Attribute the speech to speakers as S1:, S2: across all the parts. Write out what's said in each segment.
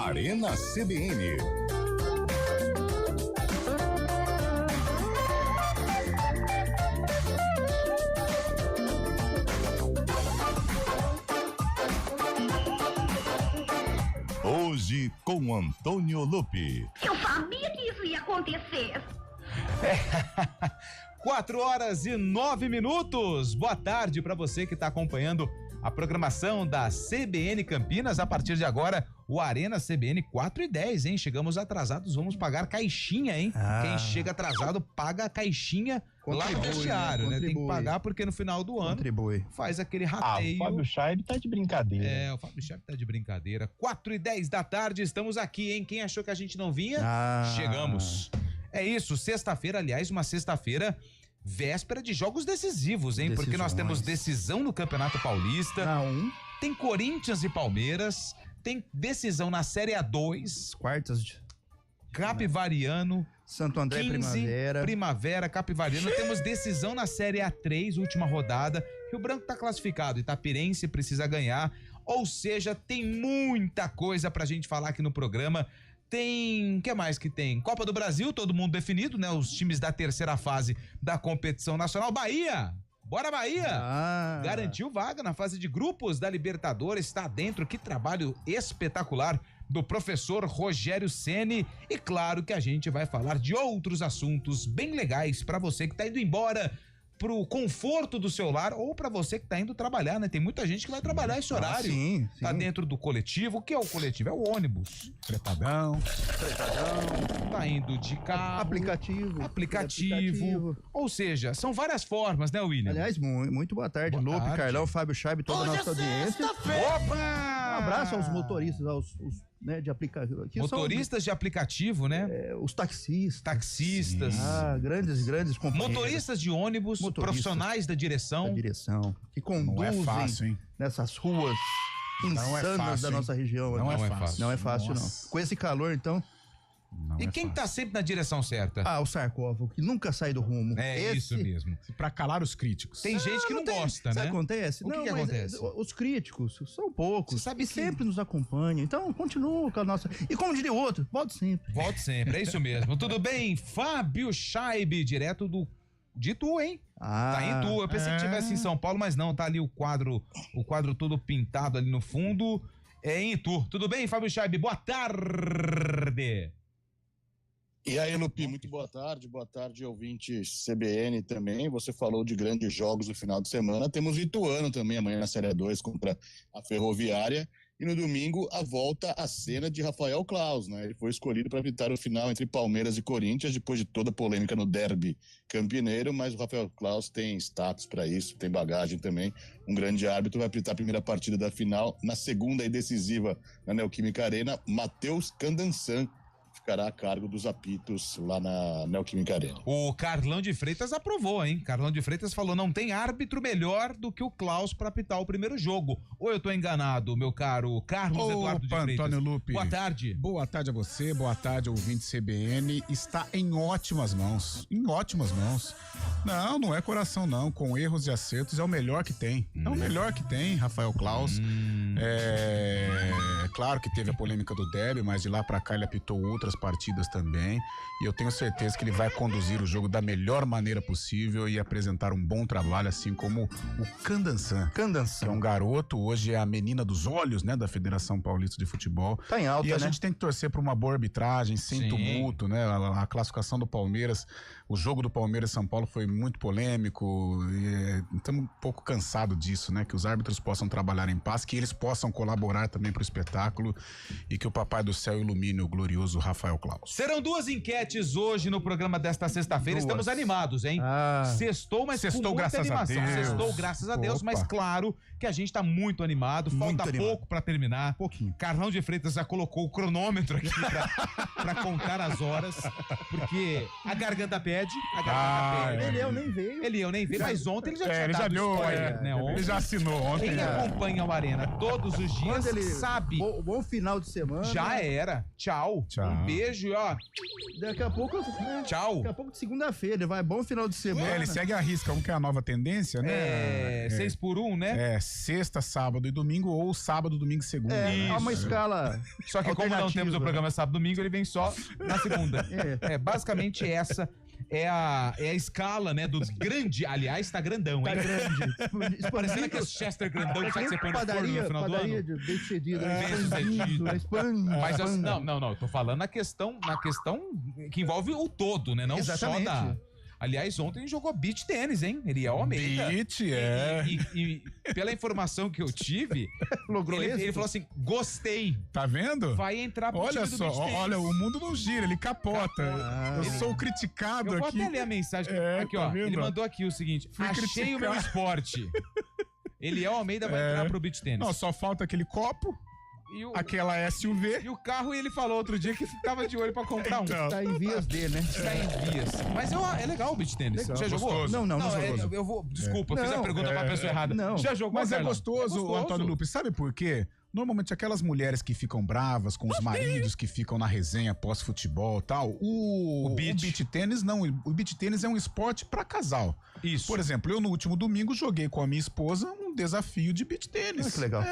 S1: Arena CBN. Hoje com Antônio Lupi.
S2: Eu sabia que isso ia acontecer.
S3: 4h09. Boa tarde para você que está acompanhando a programação da CBN Campinas. A partir de agora, o Arena CBN 4h10, hein? Chegamos atrasados, vamos pagar caixinha, hein? Quem chega atrasado paga a caixinha lá no vestiário, né? Tem que pagar porque no final do ano faz aquele rateio.
S4: O Fábio Scheib tá de brincadeira.
S3: O Fábio Scheib tá de brincadeira. 4h10 da tarde, estamos aqui, hein? Quem achou que a gente não vinha? Chegamos. É isso, sexta-feira, aliás, uma sexta-feira véspera de jogos decisivos, hein? Porque nós temos decisão no Campeonato Paulista. Tem Corinthians e Palmeiras. Tem decisão na Série A2.
S5: Quartas de...
S3: Capivariano.
S5: Santo André
S3: 15,
S5: Primavera.
S3: Capivariano. Temos decisão na Série A3, última rodada. Rio Branco tá classificado. Itapirense precisa ganhar. Ou seja, tem muita coisa pra gente falar aqui no programa. Tem, o que mais que tem? Copa do Brasil, todo mundo definido, né? Os times da terceira fase da competição nacional. Bahia! Bora Bahia! Garantiu vaga na fase de grupos da Libertadores, está dentro. Que trabalho espetacular do professor Rogério Ceni. E claro que a gente vai falar de outros assuntos bem legais para você que tá indo embora pro conforto do seu lar ou pra você que tá indo trabalhar, né? Tem muita gente que vai trabalhar esse horário.
S5: Sim.
S3: Tá dentro do coletivo. O que é o coletivo? É o ônibus. Fretadão. Tá indo de carro. Aplicativo. Ou seja, são várias formas, né, William?
S5: Aliás, muito boa tarde. Lupe, Carlão, Fábio Scheib, toda a nossa audiência.
S3: Opa!
S5: Um abraço aos motoristas, né, de aplicativo.
S3: Motoristas de aplicativo, né?
S5: Os taxistas. Grandes companheiros.
S3: Motoristas de ônibus, profissionais da direção.
S5: Que conduzem nessas ruas insanas da nossa região.
S3: Não é fácil.
S5: Não é fácil, não. Com esse calor, então...
S3: E quem tá sempre na direção certa?
S5: O sarcófago, que nunca sai do rumo.
S3: Isso mesmo.
S4: Pra calar os críticos.
S3: Tem gente que não gosta, né?
S5: Sabe o que acontece?
S3: O que acontece?
S5: Os críticos são poucos.
S3: Você sabe
S5: e sempre nos acompanham. Então, continua com a nossa... E como diria o outro, volte sempre.
S3: É isso mesmo. Tudo bem? Fábio Scheib, direto de Itu, hein? Tá em Itu. Eu pensei que tivesse em São Paulo, mas não. Tá ali o quadro todo pintado ali no fundo. É em Itu. Tudo bem, Fábio Scheib? Boa tarde.
S6: E aí, Lupi, muito boa tarde, ouvintes CBN também. Você falou de grandes jogos no final de semana. Temos Ituano também amanhã na Série 2 contra a Ferroviária. E no domingo, a volta à cena de Rafael Claus, né? Ele foi escolhido para apitar o final entre Palmeiras e Corinthians, depois de toda a polêmica no derby campineiro, mas o Rafael Claus tem status para isso, tem bagagem também. Um grande árbitro, vai apitar a primeira partida da final. Na segunda e decisiva na Neoquímica Arena, Matheus Candansan ficará a cargo dos apitos lá na Neoquímica Arena.
S3: O Carlão de Freitas aprovou, hein? Carlão de Freitas falou, não tem árbitro melhor do que o Klaus para apitar o primeiro jogo. Ou eu tô enganado, meu caro Carlos Eduardo de Freitas?
S4: Antônio Lupi.
S3: Boa tarde.
S4: Boa tarde a você, boa tarde, ouvinte CBN. Está em ótimas mãos. Não é coração não, com erros e acertos é o melhor que tem. É o melhor que tem, Rafael Claus. É claro que teve a polêmica do derby, mas de lá pra cá ele apitou outras partidas também, e eu tenho certeza que ele vai conduzir o jogo da melhor maneira possível e apresentar um bom trabalho, assim como o Candansan, que é um garoto, hoje é a menina dos olhos, né, da Federação Paulista de Futebol.
S5: Tá em alta,
S4: e a gente tem que torcer por uma boa arbitragem, sem tumulto, né, a classificação do Palmeiras, o jogo do Palmeiras e São Paulo foi muito polêmico, e estamos um pouco cansados disso, né, que os árbitros possam trabalhar em paz, que eles possam colaborar também pro espetáculo, e que o Papai do Céu ilumine o glorioso Rafael Claus.
S3: Serão duas enquetes hoje no programa desta sexta-feira. Estamos animados, hein? Sextou, mas com muita
S4: graças
S3: animação.
S4: a Deus.
S3: Sextou, graças a Deus, mas claro que a gente tá muito animado. Falta pouco pra terminar.
S5: Pouquinho.
S3: Carlão de Freitas já colocou o cronômetro aqui pra contar as horas, porque a garganta pede.
S5: Eliel nem veio.
S3: Mas ontem ele já tinha
S4: já deu,
S3: spoiler, né?
S4: Ele já assinou ontem.
S3: Quem acompanha o Arena todos os dias sabe.
S5: Bom final de semana.
S3: Já era. Tchau. Um beijo, ó.
S5: Daqui a pouco.
S3: Tchau.
S5: Daqui a pouco de segunda-feira. Vai, bom final de semana.
S4: Ele segue a risca, que é a nova tendência, né?
S3: 6 por 1, né?
S4: Sexta, sábado e domingo, ou sábado, domingo e segunda.
S5: Há uma escala.
S3: Só que como não temos o programa sábado e domingo, ele vem só na segunda. Basicamente essa é a escala, né, do grande, aliás, tá grandão, hein?
S5: Tá grande.
S3: Parecendo aquele Chester grandão que você põe no forno no final do ano.
S5: Padaria bem sucedido.
S3: Mas não, eu tô falando na questão que envolve o todo, né, não
S5: exatamente.
S3: Só da... Aliás, ontem ele jogou beach tênis, hein? Ele é o Almeida.
S4: Beach,
S3: E pela informação que eu tive, ele falou assim, gostei.
S4: Tá vendo?
S3: Vai entrar pro time do beach tênis.
S4: Olha, o mundo não gira, ele capota. Eu sou criticado aqui.
S3: Eu vou até ler a mensagem. Aqui, ó. Ele mandou aqui o seguinte, achei o meu esporte. Ele é o Almeida, vai entrar pro beach tênis.
S4: Não, só falta aquele copo. Aquela SUV.
S3: E o carro, ele falou outro dia que ficava de olho pra comprar um.
S5: Tá em vias dele, né?
S3: Tá em vias. Mas é legal o beach tênis. Já jogou?
S5: Não jogou.
S3: Eu vou... Desculpa, fiz a pergunta pra pessoa errada.
S5: Não.
S3: Já jogou,
S4: mas é gostoso, Antônio Lupe. Sabe por quê? Normalmente aquelas mulheres que ficam bravas com os maridos que ficam na resenha pós-futebol e tal, o beach tênis não. O beach tênis é um esporte pra casal.
S3: Isso.
S4: Por exemplo, eu no último domingo joguei com a minha esposa um desafio de beach tênis.
S5: Que legal.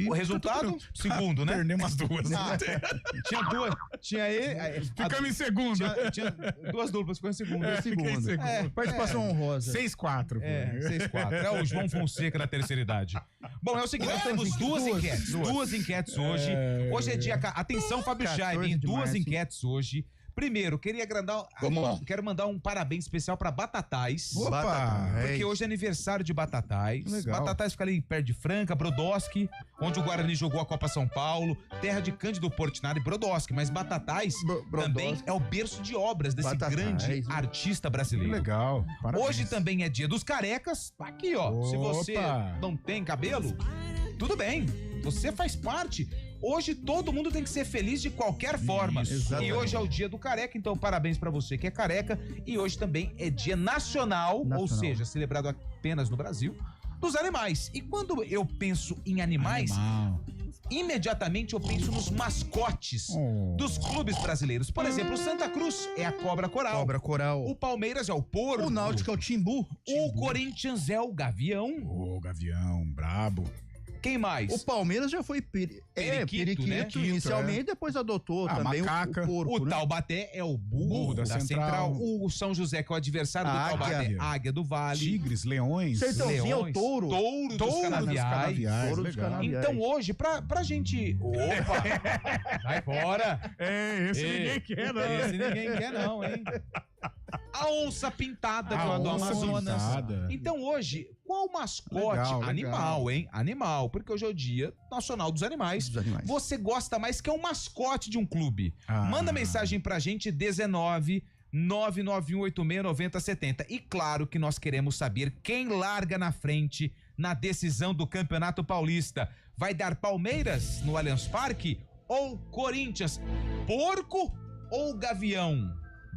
S3: O resultado? Segundo, né?
S4: Perdemos as duas.
S3: Tinha duas. Tinha ele.
S4: Ficamos em segundo.
S3: Tinha duas duplas, ficou em segundo.
S5: Participação honrosa.
S4: 6-4.
S3: 6-4. É o João Fonseca na terceira idade. Bom, é o seguinte, nós temos duas enquetes. Duas enquetes hoje. Hoje é dia... Atenção, Fábio Scheibe, hein? Duas enquetes hoje. Primeiro, quero mandar um parabéns especial pra Batatais.
S4: Opa!
S3: Porque hoje é aniversário de Batatais.
S4: Legal.
S3: Batatais fica ali perto de Franca, Brodowski, onde o Guarani jogou a Copa São Paulo, terra de Cândido Portinari e Brodowski. Mas Batatais também é o berço de obras desse grande artista brasileiro.
S4: Legal. Parabéns.
S3: Hoje também é dia dos carecas. Tá aqui, ó.
S4: Opa.
S3: Se você não tem cabelo, tudo bem. Você faz parte. Hoje todo mundo tem que ser feliz de qualquer forma. E hoje é o dia do careca, então parabéns pra você que é careca. E hoje também é dia nacional, ou seja, celebrado apenas no Brasil, dos animais. E quando eu penso em animais, imediatamente eu penso nos mascotes dos clubes brasileiros. Por exemplo, o Santa Cruz é a Cobra Coral.
S5: Cobra Coral.
S3: O Palmeiras é o Porco.
S5: O Náutico é o Timbu.
S3: O Corinthians é o Gavião.
S4: Ô, Gavião, brabo.
S3: Quem mais?
S5: O Palmeiras já foi periquito,
S3: né?
S5: Inicialmente, depois adotou também
S4: macaca.
S5: o porco,
S3: O Taubaté é o burro da Central. O São José, que é o adversário do Taubaté, Águia do Vale.
S4: Tigres, leões.
S5: Sertãozinho é o touro.
S3: Touro dos Canaviais.
S5: Touro dos Canaviais.
S3: Então hoje, pra gente... Opa! Sai fora!
S4: Esse ninguém quer, não.
S3: Esse ninguém quer, não, hein? A onça pintada do Amazonas. Então hoje, qual mascote? Animal, hein? Animal, porque hoje é o Dia Nacional dos Animais. Você gosta mais que é um mascote de um clube. Manda mensagem pra gente, 19 991869070. E claro que nós queremos saber quem larga na frente na decisão do Campeonato Paulista. Vai dar Palmeiras no Allianz Parque ou Corinthians? Porco ou Gavião?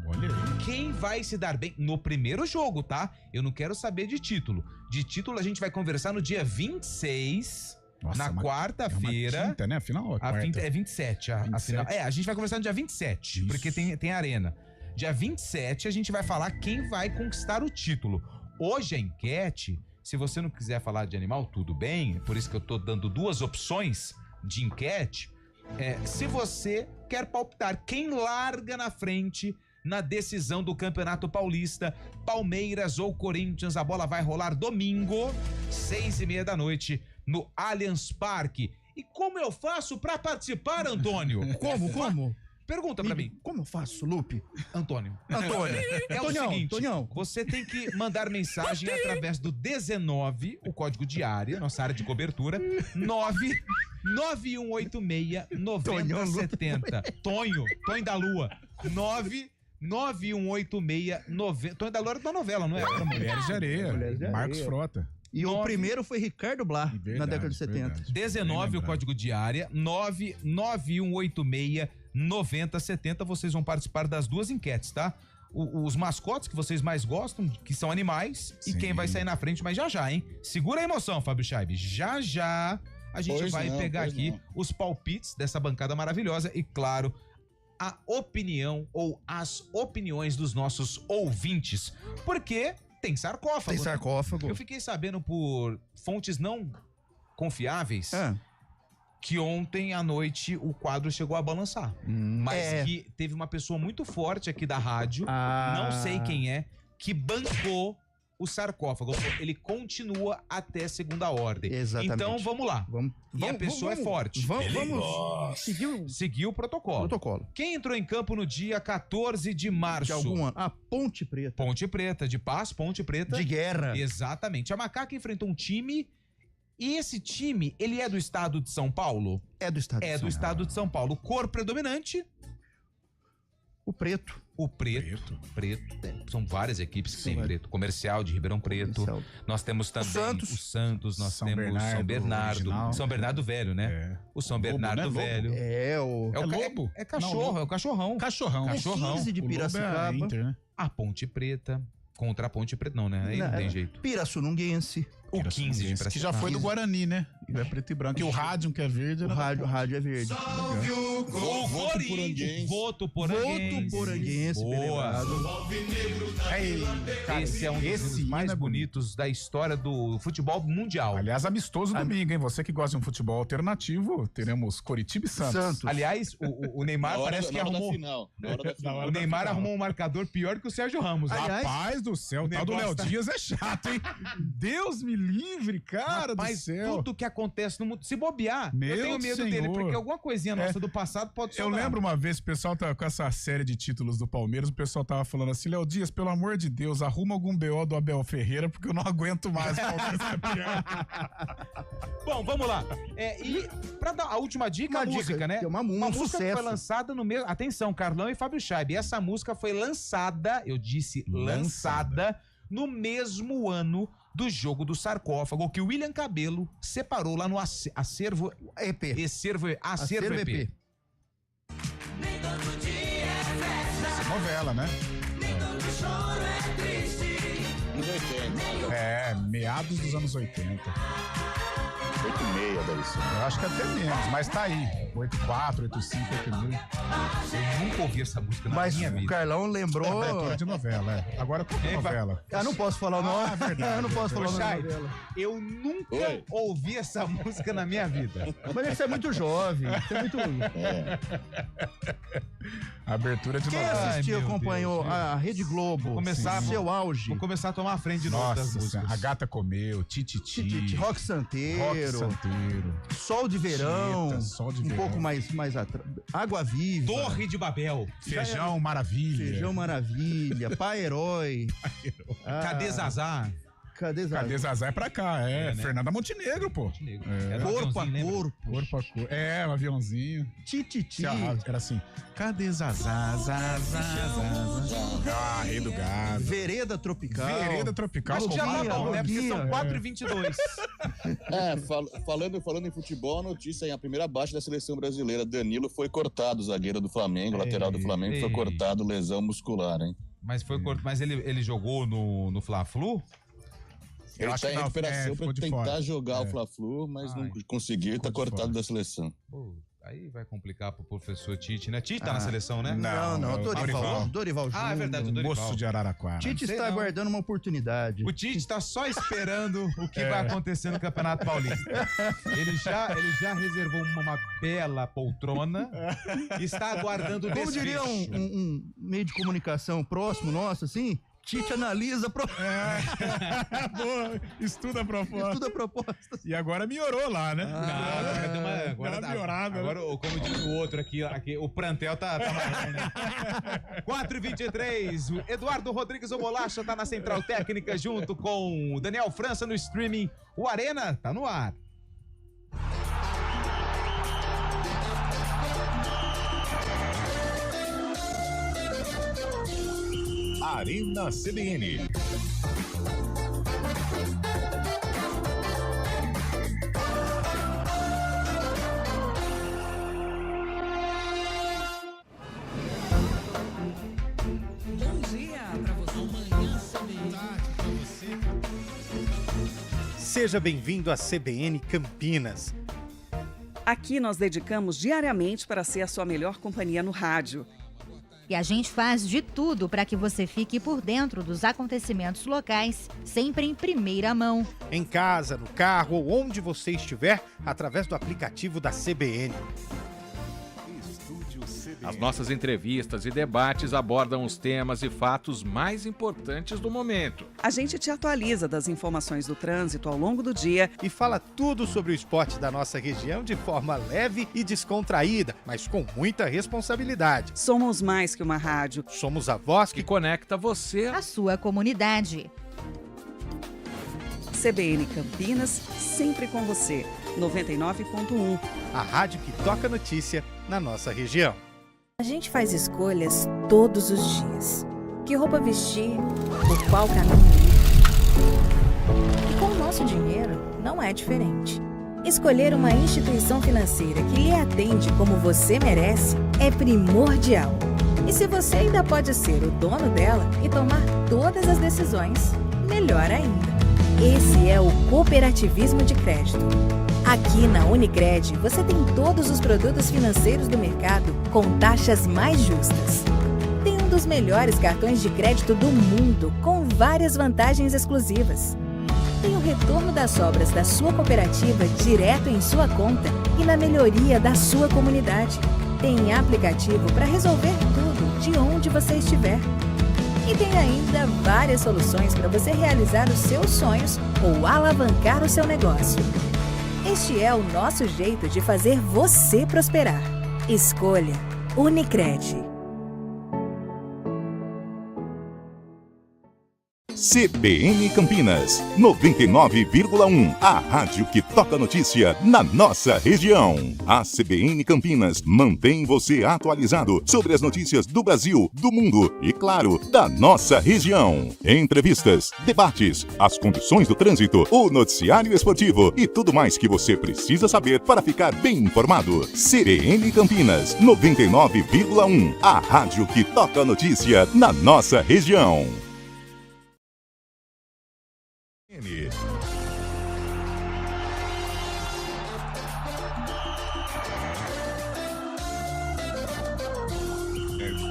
S4: Olha aí.
S3: Quem vai se dar bem no primeiro jogo, tá? Eu não quero saber de título. De título a gente vai conversar no dia 26, na quarta-feira.
S4: É uma quinta, né? Afinal,
S3: é 27. A final. A gente vai conversar no dia 27, porque tem arena. Dia 27 a gente vai falar quem vai conquistar o título. Hoje a enquete, se você não quiser falar de animal, tudo bem. Por isso que eu tô dando duas opções de enquete. Se você quer palpitar quem larga na frente na decisão do Campeonato Paulista, Palmeiras ou Corinthians, a bola vai rolar domingo, 6:30 da noite, no Allianz Parque. E como eu faço pra participar, Antônio?
S5: Como?
S3: Pergunta pra mim.
S5: Como eu faço, Lupe?
S3: Antônio.
S5: É
S3: o seguinte, você tem que mandar mensagem através do 19, o código de área, nossa área de cobertura, 9186-9070. Tonho da Lua. 9186-90. Tonho da Lua era da novela, não é?
S4: Mulheres de Areia. Marcos Frota.
S5: E o primeiro foi Ricardo Blá, na década de 70.
S3: 19, o código de área, 99186-9070. Vocês vão participar das duas enquetes, tá? os mascotes que vocês mais gostam, que são animais, e
S4: Sim.
S3: quem vai sair na frente, mas já, hein? Segura a emoção, Fábio Chaib. Já a gente vai pegar aqui os palpites dessa bancada maravilhosa e, claro, a opinião ou as opiniões dos nossos ouvintes. Porque tem sarcófago.
S5: Tem sarcófago.
S3: Eu fiquei sabendo por fontes não confiáveis que ontem à noite o quadro chegou a balançar. Mas que teve uma pessoa muito forte aqui da rádio, não sei quem é, que bancou o sarcófago. Ele continua até segunda ordem.
S5: Exatamente.
S3: Então vamos lá. E a pessoa é forte.
S5: Vamos
S3: seguir o protocolo. Quem entrou em campo no dia 14 de março?
S5: De algum ano. Ponte Preta.
S3: Ponte Preta, de paz, Ponte Preta.
S5: De guerra.
S3: Exatamente. A Macaca enfrentou um time, e esse time, ele é do estado de São Paulo?
S5: É do estado
S3: do estado de São Paulo. Cor predominante?
S5: O preto.
S3: O preto. São várias equipes que têm preto. Comercial de Ribeirão Preto. Nós temos também o Santos, nós temos São Bernardo. São Bernardo Velho, né? O São Bernardo Velho.
S5: É o
S3: Lobo. É cachorro, é o cachorrão.
S4: Cachorrão.
S5: 15 de Piracicaba.
S4: Inter, né?
S3: A Ponte Preta. Contra a Ponte Preta, não, né? Aí não tem jeito.
S5: Pirassununguense.
S3: O 15 de Piracicaba.
S4: Que já foi do Guarani, né? Ele é preto e branco. E o rádio, que é verde.
S5: O rádio é verde.
S3: Voto Poranguense.
S5: Boa.
S3: Esse é um dos mais bonitos da história do futebol mundial.
S4: Aliás, amistoso domingo, hein? Você que gosta de um futebol alternativo, teremos Coritiba e Santos.
S3: Aliás, o Neymar parece que arrumou... O Neymar arrumou um marcador pior que o Sérgio Ramos.
S4: Rapaz do céu, o tal do Léo Dias é chato, hein? Deus me livre, cara do céu.
S3: Tudo que acontece no mundo, se bobear, eu tenho medo dele, porque alguma coisinha nossa do passado pode sobrar.
S4: Eu lembro uma vez, o pessoal tava com essa série de títulos do Palmeiras, o pessoal tava falando assim, Léo Dias, pelo amor de Deus, arruma algum BO do Abel Ferreira, porque eu não aguento mais o Palmeiras campeão.
S3: Bom, vamos lá. E pra dar a última dica, a música, né?
S5: Uma
S3: música que foi lançada no mesmo... Atenção, Carlão e Fábio Chaib, essa música foi lançada, eu disse lançada, no mesmo ano do jogo do sarcófago que o William Cabelo separou lá no acervo EP. Acervo EP.
S4: Novela, né? Meados dos anos 80.
S6: 8,6 deve ser.
S4: Eu acho que até menos, mas tá aí. 8,4, 8,5, 8,5.
S3: Eu nunca ouvi essa música na minha vida.
S5: Mas o Carlão lembrou...
S4: É de novela, Agora qual é novela?
S5: Eu não posso falar o nome.
S4: Verdade.
S5: Eu não posso falar o nome da novela.
S3: Eu nunca ouvi essa música na minha vida.
S5: Mas você é muito jovem. Você é muito...
S4: Abertura de
S5: Quem
S4: novela.
S5: assistiu, acompanhou a Rede Globo, seu auge.
S3: Vou começar a tomar a frente de novo das músicas.
S4: A Gata Comeu, Tititi.
S5: Rock Santeiro. Sol de Verão. Um pouco mais atrás. Água Viva.
S3: Torre de Babel.
S4: Feijão Maravilha. Pai Herói.
S3: Cadê Zazá?
S5: Cadê
S4: Zazá é pra cá, né? Fernanda Montenegro, pô.
S5: Corpo a corpo.
S4: Um aviãozinho.
S5: Tititi.
S4: Era assim. Cadê Zazá? Rei do Gado.
S5: Vereda Tropical.
S3: Acho que já tá bom, né? Porque são 4h22.
S6: Falando em futebol, a notícia a primeira baixa da seleção brasileira. Danilo foi cortado, zagueiro do Flamengo, lateral do Flamengo, foi cortado, lesão muscular, hein?
S3: Mas ele jogou no Fla-Flu?
S6: Ele tá em recuperação pra tentar jogar o Fla-Flu, mas não conseguiu e tá cortado da seleção.
S3: Pô, aí vai complicar pro professor Tite, né? Tite tá na seleção, né?
S5: Não, Dorival Júnior.
S3: É verdade, o Dorival.
S4: Moço de Araraquara.
S5: Tite está aguardando uma oportunidade.
S3: O Tite tá só esperando o que vai acontecer no Campeonato Paulista. Ele já reservou uma bela poltrona e está aguardando o desfecho.
S5: Como diria um meio de comunicação próximo nosso, assim... Tite analisa
S4: Boa, estuda a proposta.
S5: E
S4: agora melhorou lá, né?
S3: Agora tá melhorado. Agora, como diz o outro aqui, o plantel tá maior, né? 4h23, o Eduardo Rodrigues, o Bolacha, tá na Central Técnica junto com o Daniel França no streaming. O Arena tá no ar.
S1: Arena CBN.
S7: Bom dia. Seja bem-vindo à CBN Campinas.
S8: Aqui nós dedicamos diariamente para ser a sua melhor companhia no rádio.
S9: E a gente faz de tudo para que você fique por dentro dos acontecimentos locais, sempre em primeira mão.
S7: Em casa, no carro ou onde você estiver, através do aplicativo da CBN.
S10: As nossas entrevistas e debates abordam os temas e fatos mais importantes do momento.
S8: A gente te atualiza das informações do trânsito ao longo do dia
S7: e fala tudo sobre o esporte da nossa região de forma leve e descontraída, mas com muita responsabilidade.
S8: Somos mais que uma rádio.
S7: Somos a voz
S10: que conecta você
S9: à sua comunidade.
S8: CBN Campinas, sempre com você. 99.1.
S7: A rádio que toca notícia na nossa região.
S11: A gente faz escolhas todos os dias. Que roupa vestir, por qual caminho ir. E com o nosso dinheiro, não é diferente. Escolher uma instituição financeira que lhe atende como você merece é primordial. E se você ainda pode ser o dono dela e tomar todas as decisões, melhor ainda. Esse é o cooperativismo de crédito. Aqui na Unicred, você tem todos os produtos financeiros do mercado com taxas mais justas. Tem um dos melhores cartões de crédito do mundo, com várias vantagens exclusivas. Tem o retorno das sobras da sua cooperativa direto em sua conta e na melhoria da sua comunidade. Tem aplicativo para resolver tudo de onde você estiver. E tem ainda várias soluções para você realizar os seus sonhos ou alavancar o seu negócio. Este é o nosso jeito de fazer você prosperar. Escolha Unicred.
S1: CBN Campinas, 99,1. A rádio que toca notícia na nossa região. A CBN Campinas mantém você atualizado sobre as notícias do Brasil, do mundo e, claro, da nossa região. Entrevistas, debates, as condições do trânsito, o noticiário esportivo e tudo mais que você precisa saber para ficar bem informado. CBN Campinas, 99,1. A rádio que toca notícia na nossa região.
S3: É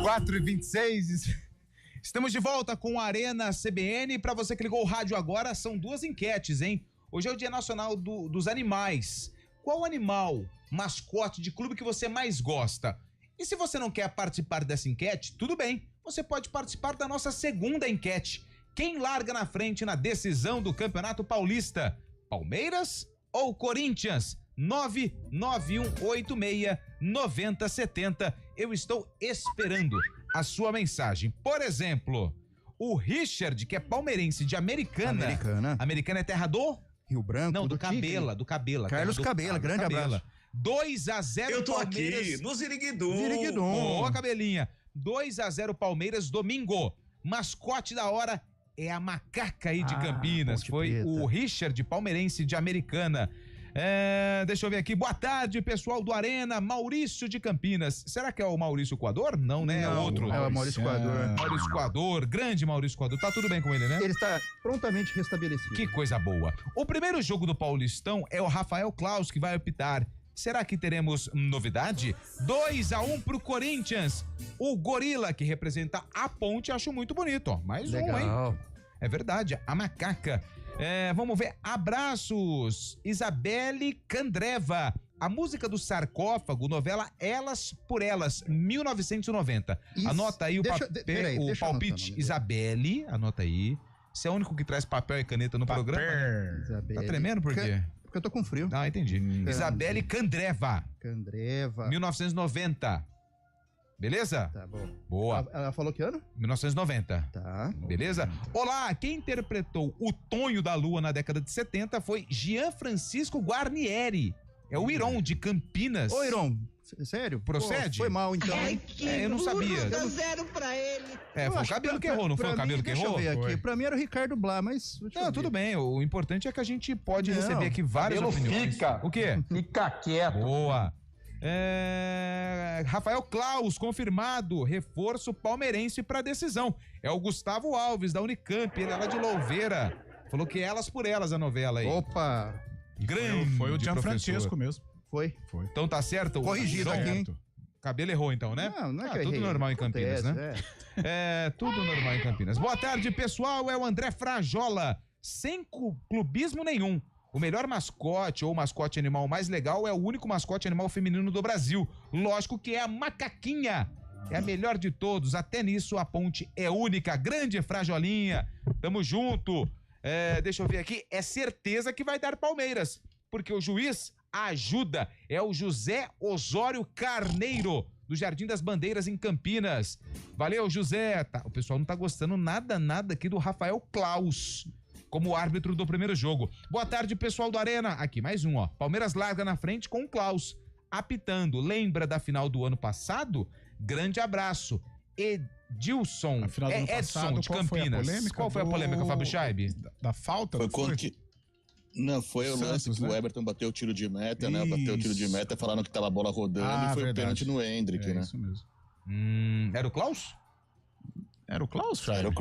S3: 4h26. Estamos de volta com a Arena CBN. Para você que ligou o rádio agora, são duas enquetes, hein? Hoje é o Dia Nacional dos Animais. Qual animal, mascote de clube que você mais gosta? E se você não quer participar dessa enquete, tudo bem. Você pode participar da nossa segunda enquete. Quem larga na frente na decisão do Campeonato Paulista? Palmeiras ou Corinthians? 99186-9070. Eu estou esperando a sua mensagem. Por exemplo, o Richard, que é palmeirense de Americana. Americana é terra do?
S5: Rio Branco.
S3: Não, do Cabela.
S5: Carlos Cabela, grande abraço.
S3: 2-0
S12: Eu tô
S3: Palmeiras.
S12: aqui no Ziriguidum.
S3: Ô, Cabelinha. 2-0 Palmeiras, domingo. Mascote da hora é a macaca aí de Campinas. Foi preta. O Richard, palmeirense de Americana. Deixa eu ver aqui. Boa tarde, pessoal do Arena. Maurício de Campinas. Será que é o Maurício Coador? Não, né? É outro.
S5: É o Maurício Coador.
S3: Maurício Coador. Grande Maurício Coador. Tá tudo bem com ele, né?
S5: Ele está prontamente restabelecido.
S3: Que coisa boa. O primeiro jogo do Paulistão é o Rafael Claus que vai apitar. Será que teremos novidade? 2-1 pro Corinthians. O Gorila, que representa a Ponte, acho muito bonito, ó. Mais
S5: legal.
S3: Um, hein? É verdade, a macaca. Vamos ver. Abraços. Isabelle Candreva. A música do Sarcófago, novela Elas por Elas, 1990. Isso. Anota aí o palpite. Isabelle, anota aí. Você é o único que traz papel e caneta no programa? Tá tremendo por quê?
S5: Porque eu tô com frio.
S3: Ah, entendi. Isabelle Candreva.
S5: 1990.
S3: Beleza?
S5: Tá bom.
S3: Boa.
S5: Ela falou que ano?
S3: 1990.
S5: Tá.
S3: Beleza? Olá, quem interpretou o Tonho da Lua na década de 70 foi Gian Francisco Guarnieri. É o Iron de Campinas.
S5: Ô, Iron, sério?
S3: Procede?
S5: Pô, foi mal, então.
S3: Eu não sabia.
S2: Deu 0 pra ele.
S3: Foi o cabelo que errou, não foi o cabelo que errou?
S5: Deixa eu ver aqui. Pra mim era o Ricardo Blá, mas...
S3: Não, tudo bem. O importante é que a gente pode receber aqui várias opiniões.
S12: Fica.
S3: O quê?
S12: Fica quieto.
S3: Boa. Rafael Claus, confirmado. Reforço palmeirense para decisão. É o Gustavo Alves, da Unicamp. Ele é lá de Louveira. Falou que Elas por Elas a novela aí.
S5: Opa!
S3: Grande.
S4: Foi o Gianfrancesco mesmo.
S5: Foi.
S3: Então tá certo?
S5: Corrigido aqui, hein?
S3: Cabelo errou então, né?
S5: Não é que
S3: tudo
S5: errei.
S3: normal em Campinas,
S5: Acontece,
S3: né? É, tudo normal em Campinas. Boa tarde, pessoal. É o André Frajola. Sem clubismo nenhum. O melhor mascote ou mascote animal mais legal é o único mascote animal feminino do Brasil. Lógico que é a macaquinha. É a melhor de todos. Até nisso a ponte é única. Grande Frajolinha. Tamo junto. Deixa eu ver aqui. É certeza que vai dar Palmeiras. Porque o juiz ajuda. É o José Osório Carneiro, do Jardim das Bandeiras, em Campinas. Valeu, José. Tá, o pessoal não tá gostando nada aqui do Rafael Klaus como árbitro do primeiro jogo. Boa tarde, pessoal do Arena. Aqui, mais um, ó. Palmeiras larga na frente com o Klaus apitando. Lembra da final do ano passado? Grande abraço. Edilson.
S4: A final do ano
S3: Edson,
S4: passado,
S3: de Campinas. Qual foi a polêmica, Fábio Scheibe?
S4: Da falta?
S6: Foi quando que... Não, foi o lance que o Everton bateu o tiro de meta, né? Bateu o tiro de meta, falaram que tava a bola rodando e foi o pênalti no Hendrick, né?
S4: Isso mesmo.
S3: Era o Klaus?
S4: Era o Klaus, Fred?
S6: Era o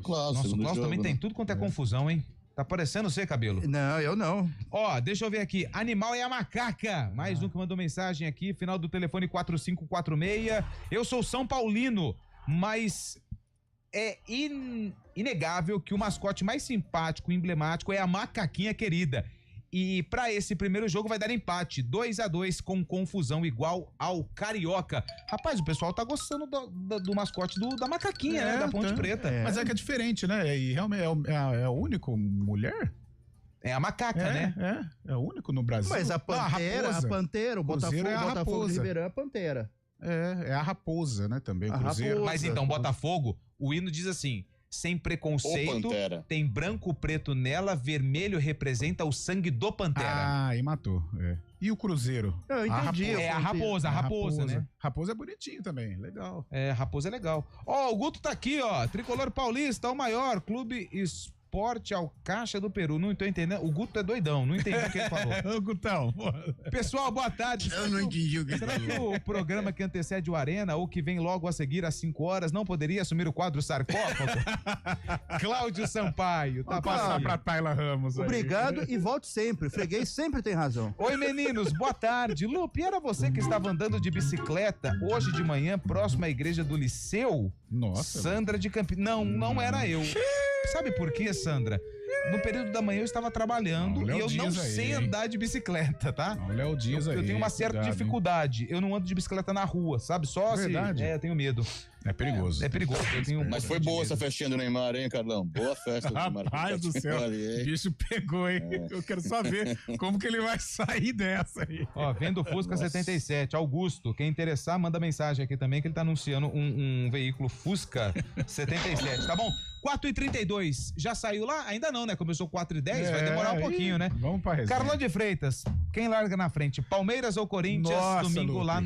S6: Klaus.
S3: Nossa, o Klaus também tem tudo quanto é confusão, hein? Tá parecendo você, Cabelo?
S5: Não, eu não.
S3: Ó, deixa eu ver aqui. Animal é a macaca. Mais um que mandou mensagem aqui. Final do telefone 4546. Eu sou São Paulino, mas é inegável que o mascote mais simpático e emblemático é a macaquinha querida. E pra esse primeiro jogo vai dar empate, 2-2 com confusão igual ao Carioca. Rapaz, o pessoal tá gostando do mascote da macaquinha, né? Da Ponte Preta.
S4: Mas é que é diferente, né? E realmente é o único mulher?
S3: É a macaca, né?
S4: É o único no Brasil.
S5: Mas a Pantera, o Botafogo de Ribeirão é a Pantera.
S4: É a raposa, né? Também, o Cruzeiro.
S3: Mas então, Botafogo, o hino diz assim: sem preconceito, tem branco, preto nela, vermelho representa o sangue do Pantera.
S4: Ah, e matou. E o Cruzeiro?
S5: Eu entendi.
S3: A raposa, né?
S4: Raposa é bonitinho também, legal.
S3: Raposa é legal. Ó, o Guto tá aqui, ó, Tricolor Paulista, o maior clube Esporte ao Caixa do Peru. Não tô entendendo. O Guto é doidão, não entendi o que ele falou.
S4: Ô, Gutão.
S3: Pessoal, boa tarde.
S5: Eu não entendi o que ele
S3: falou.
S5: falou.
S3: Será que o programa que antecede o Arena ou que vem logo a seguir às 5 horas não poderia assumir o quadro sarcófago? Cláudio Sampaio. Tá
S4: passar pra Tayla Ramos aí.
S5: Obrigado e volte sempre. O freguês sempre tem razão.
S3: Oi, meninos. Boa tarde. Lupe, era você que estava andando de bicicleta hoje de manhã próximo à igreja do Liceu?
S4: Nossa.
S3: Sandra de Campinas. Não era eu. Sabe por quê, Sandra? No período da manhã eu estava trabalhando e eu não sei andar de bicicleta, tá?
S4: Léo Dias aí.
S3: Eu tenho uma certa dificuldade. Eu não ando de bicicleta na rua, sabe? Só
S4: Verdade.
S3: eu tenho medo.
S4: É perigoso.
S3: É perigoso.
S6: Mas foi boa essa festinha do Neymar, hein, Carlão? Boa festa do Neymar.
S4: Rapaz do céu, o bicho pegou, hein? Eu quero só ver como que ele vai sair dessa aí.
S3: Ó, vendo Fusca 77, Augusto, quem interessar, manda mensagem aqui também que ele tá anunciando um veículo Fusca 77, tá bom? 4h32, já saiu lá? Ainda não, né? Começou 4h10, vai demorar um pouquinho, né?
S4: Vamos pra resenha.
S3: Carlão de Freitas, quem larga na frente? Palmeiras ou Corinthians?
S4: Nossa,
S3: domingo
S4: Lupe.
S3: lá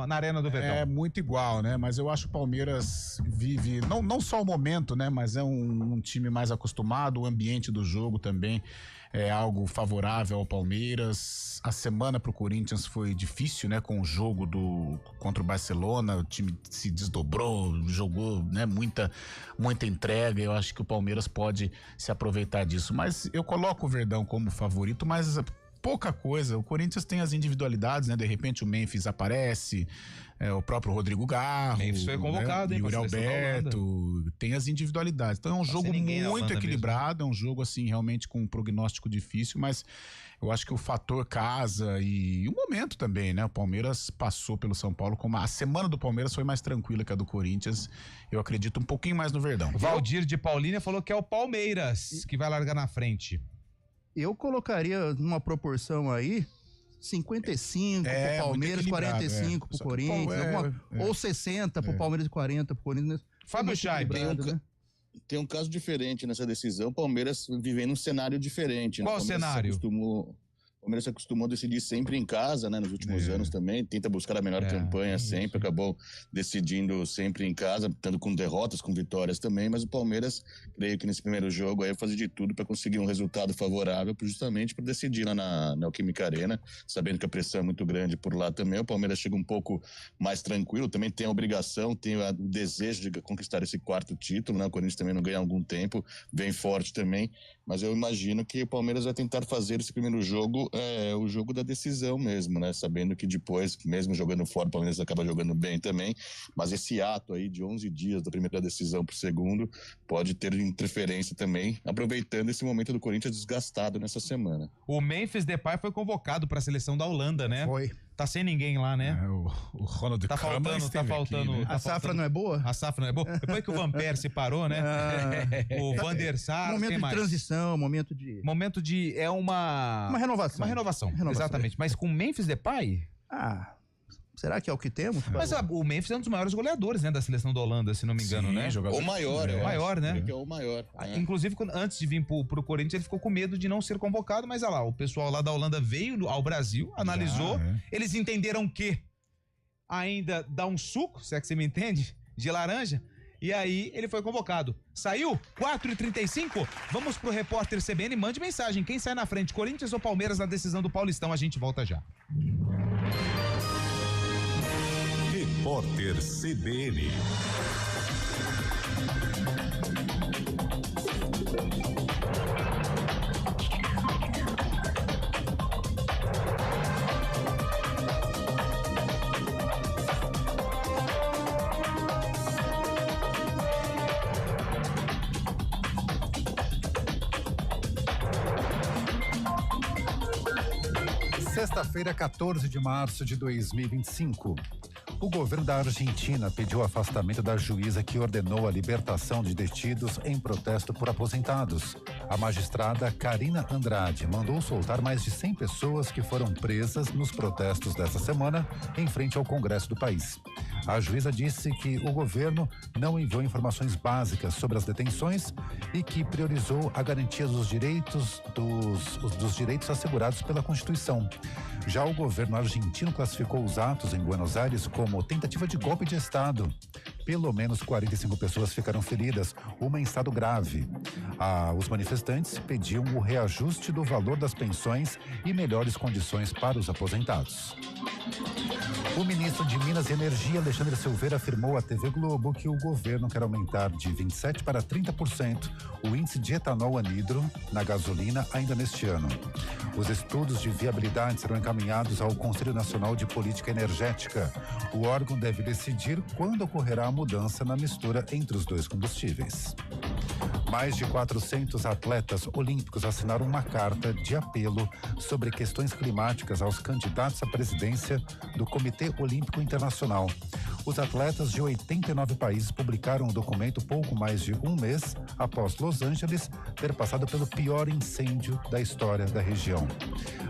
S3: na Arena do Verdão?
S4: É muito igual, né? Mas eu acho que o Palmeiras vive, não só o momento, né? Mas é um time mais acostumado, o ambiente do jogo também é algo favorável ao Palmeiras. A semana pro Corinthians foi difícil, né? Com o jogo contra o Barcelona, o time se desdobrou, jogou, né? Muita entrega. Eu acho que o Palmeiras pode se aproveitar disso. Mas eu coloco o Verdão como favorito, mas pouca coisa. O Corinthians tem as individualidades, né? De repente o Memphis aparece, o próprio Rodrigo Garro,
S3: Memphis foi convocado, hein?
S4: Yuri Alberto, tem as individualidades. Então é um jogo muito equilibrado, é um jogo assim realmente com um prognóstico difícil, mas eu acho que o fator casa e o momento também, né? O Palmeiras passou pelo São Paulo, a semana do Palmeiras foi mais tranquila que a do Corinthians. Eu acredito um pouquinho mais no Verdão.
S3: Valdir de Paulínia falou que é o Palmeiras que vai largar na frente.
S5: Eu colocaria numa proporção aí 55 pro Palmeiras, 45 pro Corinthians, ou 60 pro Palmeiras e 40 pro Corinthians.
S3: Fábio Scheibe,
S6: tem um caso diferente nessa decisão. O Palmeiras vivendo um cenário diferente.
S3: Qual
S6: né?
S3: cenário?
S6: O Palmeiras se acostumou a decidir sempre em casa, né? Nos últimos anos também, tenta buscar a melhor campanha sempre, acabou decidindo sempre em casa, tanto com derrotas, com vitórias também, mas o Palmeiras, creio que nesse primeiro jogo aí, fazer de tudo para conseguir um resultado favorável, justamente para decidir lá na Neoquímica Arena, sabendo que a pressão é muito grande por lá também. O Palmeiras chega um pouco mais tranquilo, também tem a obrigação, tem o desejo de conquistar esse 4º título, né? O Corinthians também não ganha há algum tempo, vem forte também, mas eu imagino que o Palmeiras vai tentar fazer esse primeiro jogo o jogo da decisão mesmo, né? Sabendo que depois, mesmo jogando fora, o Palmeiras acaba jogando bem também, mas esse ato aí de 11 dias da primeira decisão pro segundo pode ter interferência também, aproveitando esse momento do Corinthians desgastado nessa semana.
S3: O Memphis Depay foi convocado para a seleção da Holanda, né?
S5: Foi.
S3: Tá sem ninguém lá, né?
S4: O Ronald
S3: tá faltando.
S4: Aqui, né?
S5: A safra não é boa?
S3: A safra não é boa? Depois que o Van Persie parou, né? O Van der Sar,
S5: momento de transição, momento de...
S3: Uma
S5: renovação.
S3: Uma renovação, exatamente. Mas com o Memphis Depay...
S5: Será que é o que temos?
S3: Mas o Memphis é um dos maiores goleadores, né, da seleção da Holanda, se não me engano, né?
S6: O maior,
S3: O maior, né?
S6: É o maior.
S3: Inclusive, antes de vir pro Corinthians, ele ficou com medo de não ser convocado, mas olha lá, o pessoal lá da Holanda veio ao Brasil, analisou, eles entenderam que ainda dá um suco, se é que você me entende, de laranja, e aí ele foi convocado. Saiu? 4h35, vamos pro repórter CBN, mande mensagem, quem sai na frente, Corinthians ou Palmeiras na decisão do Paulistão, a gente volta já.
S1: Repórter CBN.
S12: Sexta-feira, 14 de março de 2025. O governo da Argentina pediu o afastamento da juíza que ordenou a libertação de detidos em protesto por aposentados. A magistrada Karina Andrade mandou soltar mais de 100 pessoas que foram presas nos protestos dessa semana em frente ao Congresso do país. A juíza disse que o governo não enviou informações básicas sobre as detenções e que priorizou a garantia dos direitos assegurados pela Constituição. Já o governo argentino classificou os atos em Buenos Aires como tentativa de golpe de Estado. Pelo menos 45 pessoas ficaram feridas, uma em estado grave. Os manifestantes pediam o reajuste do valor das pensões e melhores condições para os aposentados. O ministro de Minas e Energia, Alexandre Silveira, afirmou à TV Globo que o governo quer aumentar de 27% para 30% o índice de etanol anidro na gasolina ainda neste ano. Os estudos de viabilidade serão encaminhados ao Conselho Nacional de Política Energética. O órgão deve decidir quando ocorrerá a mudança na mistura entre os dois combustíveis. Mais de 400 atletas olímpicos assinaram uma carta de apelo sobre questões climáticas aos candidatos à presidência do Comitê Olímpico Internacional. Os atletas de 89 países publicaram o documento pouco mais de um mês após Los Angeles ter passado pelo pior incêndio da história da região.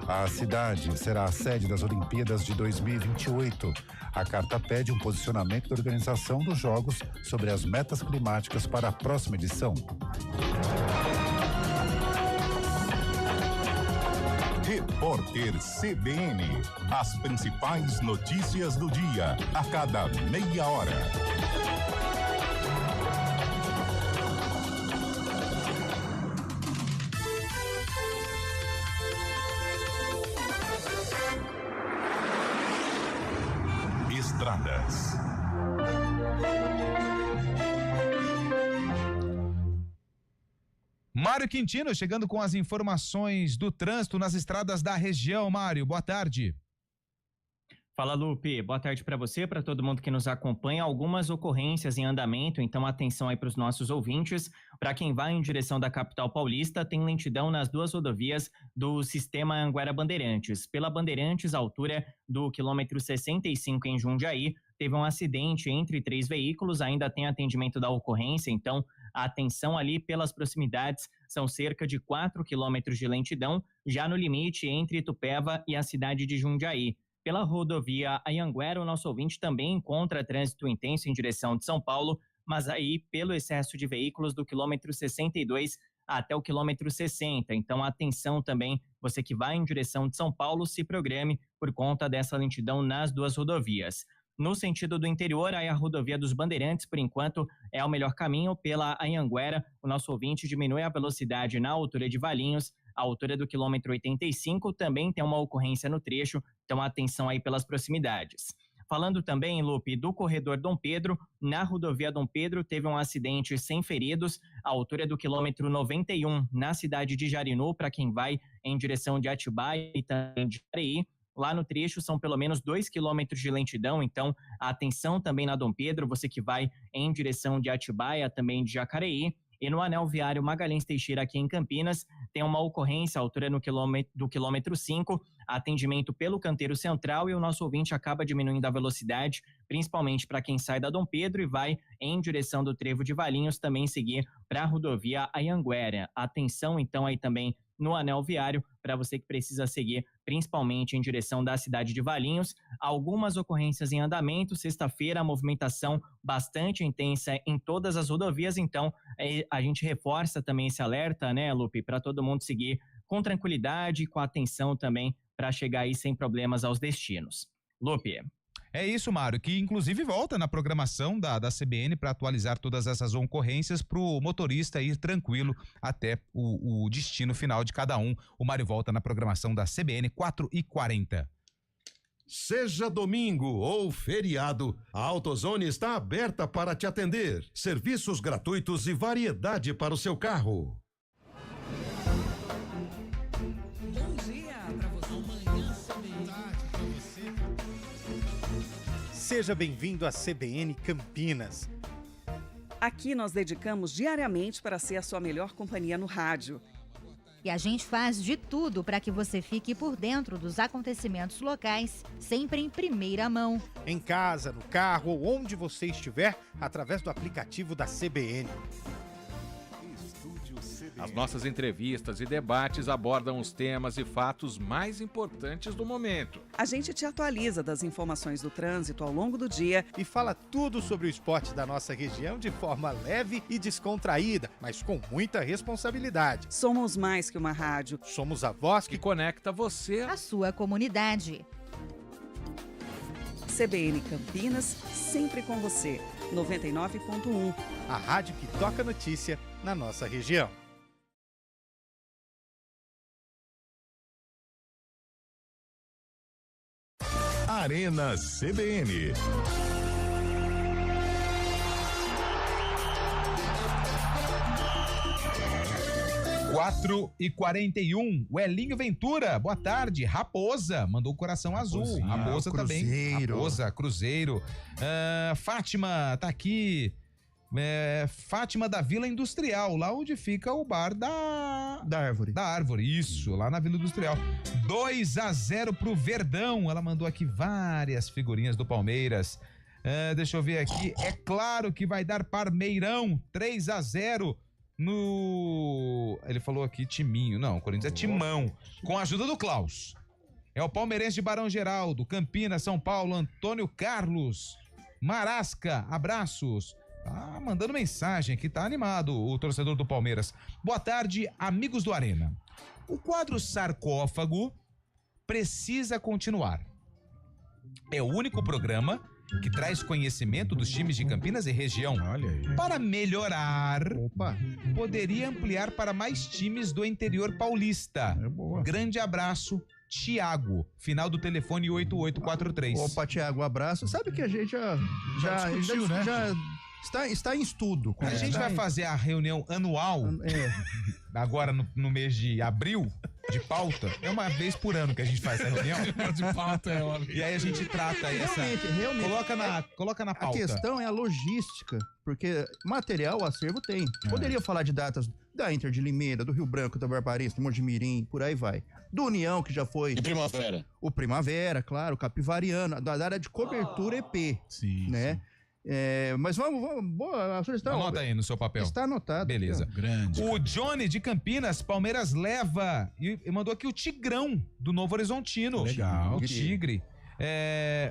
S12: A cidade será a sede das Olimpíadas de 2028. A carta pede um posicionamento da organização dos Jogos sobre as metas climáticas para a próxima edição.
S1: Repórter CBN. As principais notícias do dia, a cada meia hora. Estradas.
S3: Mário Quintino chegando com as informações do trânsito nas estradas da região. Mário, boa tarde.
S13: Fala, Lupe. Boa tarde para você, para todo mundo que nos acompanha. Algumas ocorrências em andamento, então atenção aí para os nossos ouvintes. Para quem vai em direção da capital paulista, tem lentidão nas duas rodovias do sistema Anguera Bandeirantes. Pela Bandeirantes, à altura do quilômetro 65 em Jundiaí, teve um acidente entre 3 veículos, ainda tem atendimento da ocorrência, então a atenção ali pelas proximidades, são cerca de 4 quilômetros de lentidão, já no limite entre Itupeva e a cidade de Jundiaí. Pela rodovia Anhanguera, o nosso ouvinte também encontra trânsito intenso em direção de São Paulo, mas aí pelo excesso de veículos do quilômetro 62 até o quilômetro 60. Então, atenção também, você que vai em direção de São Paulo, se programe por conta dessa lentidão nas duas rodovias. No sentido do interior, aí a rodovia dos Bandeirantes, por enquanto, é o melhor caminho. Pela Anhanguera, o nosso ouvinte diminui a velocidade na altura de Valinhos, a altura do quilômetro 85, também tem uma ocorrência no trecho, então atenção aí pelas proximidades. Falando também, Lupe, do corredor Dom Pedro, na rodovia Dom Pedro teve um acidente sem feridos, a altura do quilômetro 91, na cidade de Jarinu, para quem vai em direção de Atibaia e também de Jacareí. Lá no trecho são pelo menos 2 quilômetros de lentidão, então atenção também na Dom Pedro, você que vai em direção de Atibaia, também de Jacareí. E no anel viário Magalhães Teixeira, aqui em Campinas, tem uma ocorrência à altura do quilômetro 5, atendimento pelo canteiro central, e o nosso ouvinte acaba diminuindo a velocidade, principalmente para quem sai da Dom Pedro e vai em direção do Trevo de Valinhos, também seguir para a rodovia Anhanguera. Atenção então aí também no anel viário, para você que precisa seguir principalmente em direção da cidade de Valinhos. Algumas ocorrências em andamento, sexta-feira a movimentação bastante intensa em todas as rodovias, então a gente reforça também esse alerta, né, Lupe, para todo mundo seguir com tranquilidade e com atenção também para chegar aí sem problemas aos destinos. Lupe.
S3: É isso, Mário, que inclusive volta na programação da CBN para atualizar todas essas ocorrências para o motorista ir tranquilo até o destino final de cada um. O Mário volta na programação da CBN 4h40.
S14: Seja domingo ou feriado, a AutoZone está aberta para te atender. Serviços gratuitos e variedade para o seu carro.
S7: Seja bem-vindo à CBN Campinas.
S8: Aqui nós dedicamos diariamente para ser a sua melhor companhia no rádio.
S9: E a gente faz de tudo para que você fique por dentro dos acontecimentos locais, sempre em primeira mão.
S7: Em casa, no carro ou onde você estiver, através do aplicativo da CBN.
S10: As nossas entrevistas e debates abordam os temas e fatos mais importantes do momento.
S8: A gente te atualiza das informações do trânsito ao longo do dia
S7: e fala tudo sobre o esporte da nossa região de forma leve e descontraída, mas com muita responsabilidade.
S8: Somos mais que uma rádio.
S7: Somos a voz que conecta você
S9: à sua comunidade.
S8: CBN Campinas, sempre com você. 99.1.
S7: A rádio que toca notícia na nossa região.
S1: Arena CBN.
S3: Quatro e 41, o Elinho Ventura, boa tarde. Raposa, mandou o coração azul. Raposa também. Raposa, Cruzeiro. Fátima, tá aqui. Fátima da Vila Industrial, lá onde fica o bar da
S5: Árvore.
S3: Da Árvore, isso, lá na Vila Industrial. 2-0 pro Verdão. Ela mandou aqui várias figurinhas do Palmeiras. Deixa eu ver aqui. É claro que vai dar Parmeirão. 3-0 no... Ele falou aqui Timinho. Não, o Corinthians é Timão. Com a ajuda do Klaus. É o palmeirense de Barão Geraldo, Campinas, São Paulo, Antônio Carlos Marasca. Abraços. Tá mandando mensagem aqui, tá animado o torcedor do Palmeiras. Boa tarde, amigos do Arena. O quadro Sarcófago precisa continuar. É o único programa que traz conhecimento dos times de Campinas e região.
S4: Olha aí.
S3: Para melhorar, poderia ampliar para mais times do interior paulista.
S4: É boa.
S3: Grande abraço, Tiago, final do telefone 8843.
S5: Opa, Tiago, um abraço. Sabe que a gente já discutiu, né? Está em estudo.
S3: A gente vai fazer a reunião anual, agora no mês de abril, de pauta. É uma vez por ano que a gente faz essa reunião.
S4: De pauta é óbvio.
S3: E aí a gente trata essa...
S5: Realmente.
S3: Coloca na pauta.
S5: A questão é a logística, porque material, o acervo tem. Poderia falar de datas da Inter de Limeira, do Rio Branco, da Barbarista, do Mojimirim, por aí vai. Do União, que já foi...
S6: E Primavera.
S5: O Primavera, claro, o Capivariano, da área de cobertura EP.
S4: Sim,
S5: né?
S4: Sim.
S5: Mas vamos, boa a sugestão.
S3: Anota aí no seu papel.
S5: Está anotado.
S3: Beleza.
S4: Grande.
S3: O Johnny de Campinas, Palmeiras leva e mandou aqui o Tigrão do Novo Horizontino.
S4: Legal.
S3: O Tigre.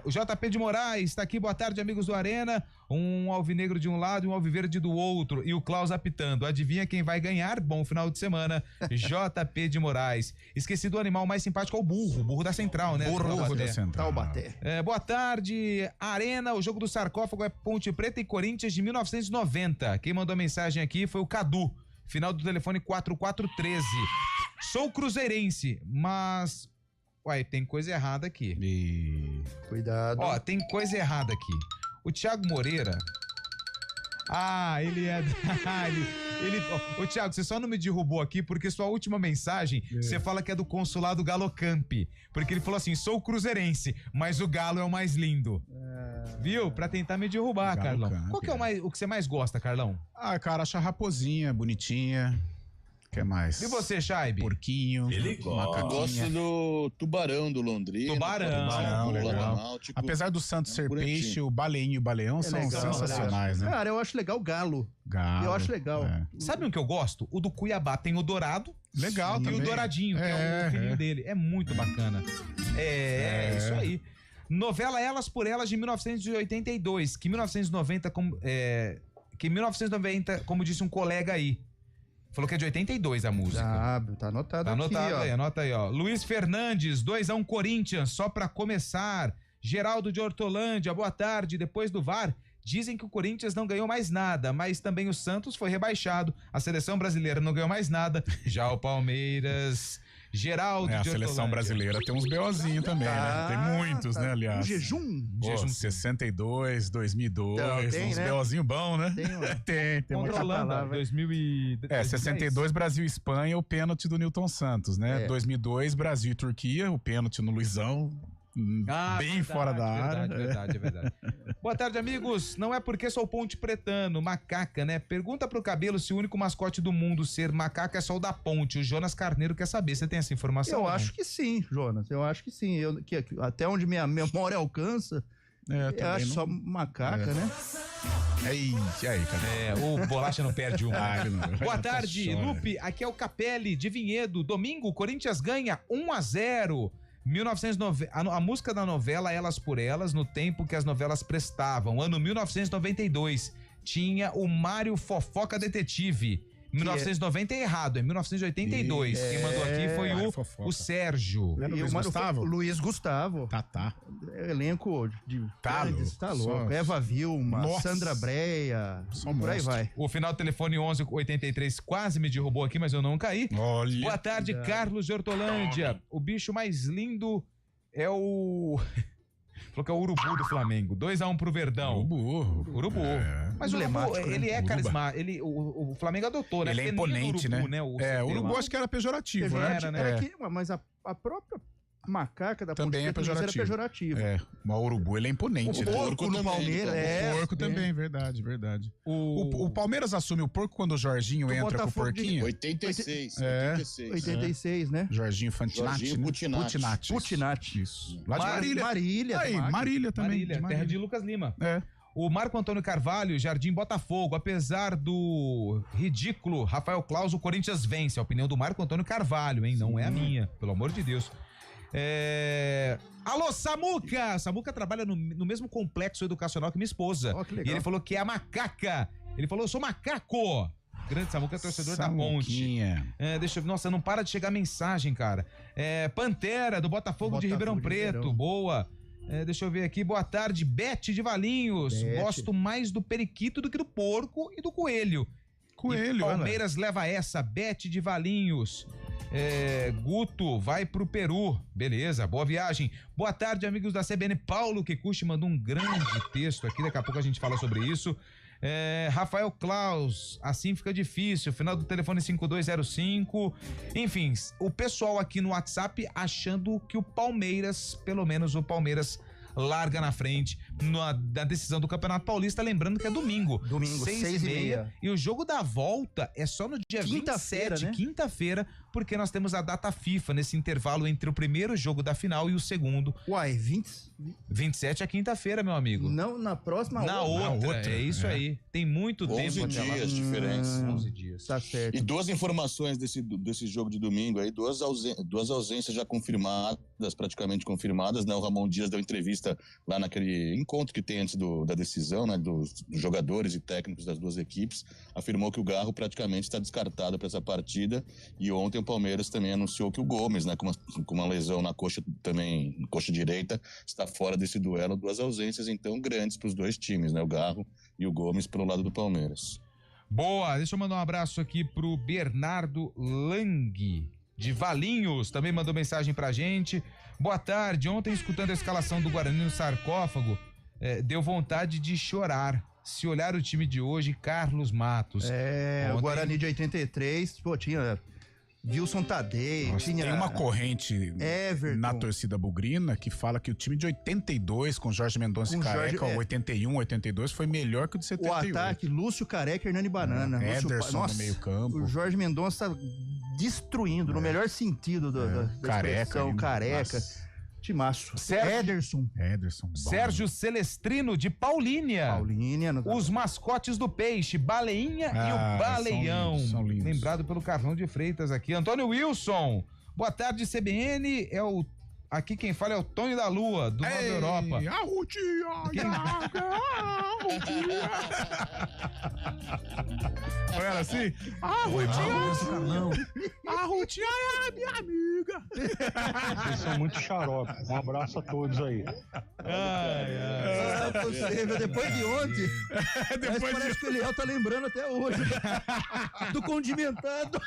S3: O JP de Moraes está aqui, boa tarde, amigos do Arena. Um alvinegro de um lado e um alviverde do outro. E o Klaus apitando. Adivinha quem vai ganhar? Bom final de semana. JP de Moraes. Esqueci do animal mais simpático, é o burro da Central, né?
S5: Burro da Central.
S3: Taubaté. Boa tarde, Arena. O jogo do sarcófago é Ponte Preta e Corinthians de 1990. Quem mandou a mensagem aqui foi o Cadu. Final do telefone 4413. Sou cruzeirense, mas... Uai, tem coisa errada aqui.
S5: Cuidado.
S3: Ó, tem coisa errada aqui. O Thiago Moreira... ele é... Ô, Thiago, você só não me derrubou aqui porque sua última mensagem, você fala que é do consulado Galocamp. Porque ele falou assim, sou cruzeirense, mas o Galo é o mais lindo. Viu? Pra tentar me derrubar, Carlão. Qual que é o que você mais gosta, Carlão?
S4: Cara, acho a raposinha bonitinha. Que mais?
S3: E você, Chaibe?
S4: Porquinho.
S6: Ele gosta. Gosto do tubarão do Londrina.
S4: Tubarão, legal. Apesar do Santos ser peixe, o baleinho e o baleão são
S5: legal,
S4: sensacionais, né?
S5: Cara, eu acho legal o galo. Eu acho legal.
S3: Sabe um que eu gosto? O do Cuiabá tem o dourado.
S4: Legal,
S3: e
S4: também.
S3: o douradinho, que é o filhinho dele. É muito bacana. Isso aí. Novela Elas por Elas de 1982, que 1990, como disse um colega aí, falou que é de 82 a música.
S5: Tá anotado
S3: Tá anotado
S5: aqui,
S3: aí, anota aí, ó. Luiz Fernandes, 2-1 Corinthians, só pra começar. Geraldo de Hortolândia, boa tarde. Depois do VAR, dizem que o Corinthians não ganhou mais nada, mas também o Santos foi rebaixado. A seleção brasileira não ganhou mais nada. Já o Palmeiras... Geraldo de
S4: A seleção brasileira tem uns BOzinhos também, né? Tem muitos, né, aliás.
S5: Um jejum.
S4: 62, 2002,
S5: tem,
S4: uns
S5: né?
S4: BOzinhos bons, né?
S5: Tem
S4: uma
S3: Holanda,
S4: 62, Brasil e Espanha, o pênalti do Newton Santos, né? 2002, Brasil e Turquia, o pênalti no Luizão. Bem fora da área.
S3: Verdade. Boa tarde, amigos. Não é porque sou ponte pretano, macaca, né? Pergunta pro Cabelo se o único mascote do mundo ser macaca é só o da ponte. O Jonas Carneiro quer saber. Você tem essa informação?
S5: Eu acho que sim, Jonas. Eu acho que sim. Até onde minha memória alcança, eu acho só macaca, né?
S4: Aí, cara.
S3: O Bolacha não perde um. Boa tarde, Lupe. Aqui é o Capelli de Vinhedo. Domingo, Corinthians ganha 1-0. 1990, a música da novela Elas por Elas, no tempo que as novelas prestavam, ano 1992, tinha o Mário Fofoca Detetive. 1990 é errado, é 1982. Quem mandou aqui foi o Sérgio.
S5: Luiz Gustavo? Luiz Gustavo.
S4: Tá.
S5: Elenco de... Tá louco. Eva Vilma, Sandra Breia, por aí vai.
S3: O final do telefone 1183 quase me derrubou aqui, mas eu não caí.
S4: Olha.
S3: Boa tarde, Carlos de Hortolândia. O bicho mais lindo é o... Falou que é o urubu do Flamengo. 2-1 pro Verdão. Urubu. Mas o urubu, ele é carismático. O Flamengo adotou, né?
S4: Ele é imponente,
S3: urubu,
S4: né?
S3: O
S4: urubu acho que era pejorativo, né?
S5: Mas a própria macaca da
S4: também é
S5: pejorativo.
S4: Mas o urubu, ele é imponente.
S5: O porco no Palmeiras.
S4: O porco também, verdade. O Palmeiras assume o porco quando o Jorginho entra com o porquinho?
S6: 86.
S5: 86, né?
S4: Jorginho Fantinati.
S5: Putinati.
S4: Isso. Lá de Marília. Marília também.
S3: Terra de Lucas Lima. O Marco Antônio Carvalho, Jardim Botafogo, apesar do ridículo Rafael Klaus, o Corinthians vence. A opinião do Marco Antônio Carvalho, hein? Não é a minha, pelo amor de Deus. Alô, Samuca! Samuca trabalha no mesmo complexo educacional que minha esposa. E ele falou que é a macaca. Ele falou, eu sou macaco. Grande Samuca é torcedor da Ponte. Deixa eu ver. Nossa, não para de chegar mensagem, cara. Pantera, do Botafogo de Ribeirão Preto. Boa. Deixa eu ver aqui. Boa tarde, Beth de Valinhos. Gosto mais do periquito do que do porco e do coelho. E Palmeiras leva essa. Beth de Valinhos. Guto vai pro Peru. Beleza, boa viagem. Boa tarde, amigos da CBN. Paulo Kikuchi mandou um grande texto aqui. Daqui a pouco a gente fala sobre isso. Rafael Klaus, assim fica difícil. Final do telefone 5205. Enfim, o pessoal aqui no WhatsApp achando que o Palmeiras, pelo menos o Palmeiras, larga na frente. na decisão do Campeonato Paulista, lembrando que é domingo.
S5: Domingo, 6h30.
S3: E o jogo da volta é só no dia 27,
S5: né?
S3: Quinta-feira, porque nós temos a data FIFA nesse intervalo entre o primeiro jogo da final e o segundo.
S5: Uai,
S3: 27 é quinta-feira, meu amigo.
S5: Não, na próxima.
S3: Na outra. É isso aí. Tem muito
S6: 11
S3: tempo.
S6: dias de diferença.
S3: 11 dias.
S5: Tá certo.
S6: E duas informações desse jogo de domingo aí, duas ausências já confirmadas, praticamente confirmadas, né? O Ramon Dias deu entrevista lá naquele encontro que tem antes da decisão, né? Dos jogadores e técnicos das duas equipes, afirmou que o Garro praticamente está descartado para essa partida, e ontem o Palmeiras também anunciou que o Gomes, né? Com uma lesão na coxa também, coxa direita, está fora desse duelo. Duas ausências então grandes para os dois times, né? O Garro e o Gomes pelo lado do Palmeiras.
S3: Boa, deixa eu mandar um abraço aqui pro Bernardo Lang, de Valinhos, também mandou mensagem pra gente. Boa tarde, ontem escutando a escalação do Guarani no sarcófago, deu vontade de chorar. Se olhar o time de hoje, Carlos Matos.
S5: Ontem... o Guarani de 83, pô, tinha Wilson Tadei, tinha...
S4: Tem uma corrente na torcida bugrina que fala que o time de 82, com Jorge Mendonça e Careca, 81, 82, foi melhor que o de 78.
S5: O ataque, Lúcio Careca e Hernani Banana.
S4: Ederson no meio campo.
S5: O Jorge Mendonça destruindo, no melhor sentido da expressão, Careca. Nossa. Timaço. Ederson.
S3: Sérgio Celestrino, de Paulínia. Os mascotes do peixe, Baleinha e o Baleião.
S4: São lindos.
S3: Lembrado pelo Carlão de Freitas aqui. Antônio Wilson. Boa tarde, CBN. Aqui quem fala é o Tonho da Lua, do Nova Europa.
S4: Não era assim? A Rutinha é a minha amiga.
S15: Vocês são muito xarope. Um abraço a todos aí.
S5: Depois de ontem. Parece que o Eliel tá lembrando até hoje. Do condimentado.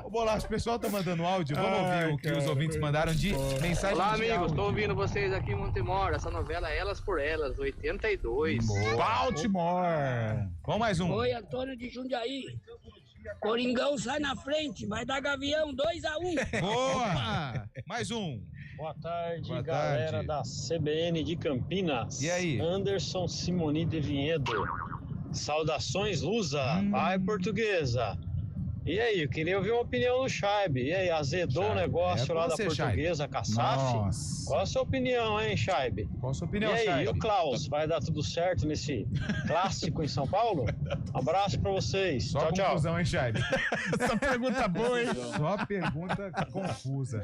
S3: Ô, Bolacho, o pessoal tá mandando áudio. Vamos ouvir o que os ouvintes mandaram de mensagem.
S16: Olá, amigos. Tô ouvindo vocês aqui em Montemor. Essa novela Elas por Elas, 82.
S3: Baltimore. Vamos mais um.
S17: Oi, Antônio de Jundiaí. Coringão sai na frente, vai dar Gavião 2-1.
S3: Boa! Mais um.
S15: Boa tarde, galera da CBN de Campinas.
S3: E aí?
S15: Anderson Simoni de Vinhedo. Saudações, Lusa. Vai, Portuguesa. E aí, eu queria ouvir uma opinião do Scheibe. E aí, azedou o negócio lá da Portuguesa, com a SAF? Qual a sua opinião, hein, Scheibe?
S3: Qual a sua opinião,
S15: Scheibe? E aí,
S3: Scheibe?
S15: e o Klaus, vai dar tudo certo nesse clássico em São Paulo? Abraço pra vocês.
S3: Só
S15: tchau,
S3: confusão,
S15: tchau.
S3: hein, Scheibe?
S4: Essa pergunta boa, hein?
S3: Só pergunta confusa.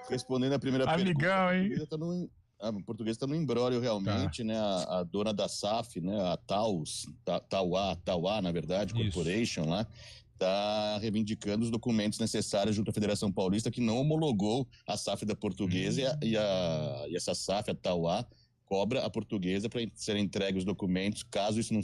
S6: Respondendo a primeira
S4: Amigão,
S6: pergunta... A Portuguesa está no imbróglio realmente, né? A dona da SAF, né? A Tauá, na verdade, Corporation lá, está reivindicando os documentos necessários junto à Federação Paulista, que não homologou a SAF da Portuguesa e essa SAF, a Tauá, cobra a Portuguesa para serem entregues os documentos. Caso isso não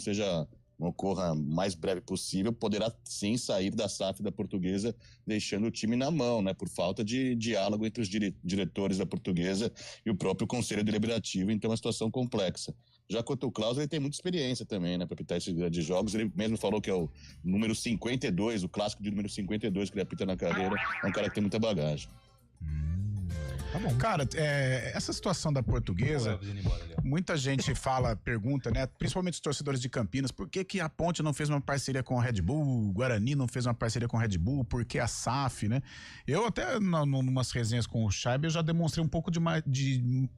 S6: ocorra o mais breve possível, poderá sim sair da SAF da Portuguesa, deixando o time na mão, né, por falta de diálogo entre os diretores da Portuguesa e o próprio Conselho Deliberativo. Então é uma situação complexa. Já quanto ao Klaus, ele tem muita experiência também, né, para apitar esses grandes jogos. Ele mesmo falou que é o número 52, o clássico de número 52 que ele apita na carreira. É um cara que tem muita bagagem.
S4: Tá bom. Cara, essa situação da Portuguesa, muita gente pergunta, né? Principalmente os torcedores de Campinas, por que a Ponte não fez uma parceria com a Red Bull, o Guarani não fez uma parceria com a Red Bull, por que a SAF, né? Eu até, numas resenhas com o Scheibe, eu já demonstrei um pouco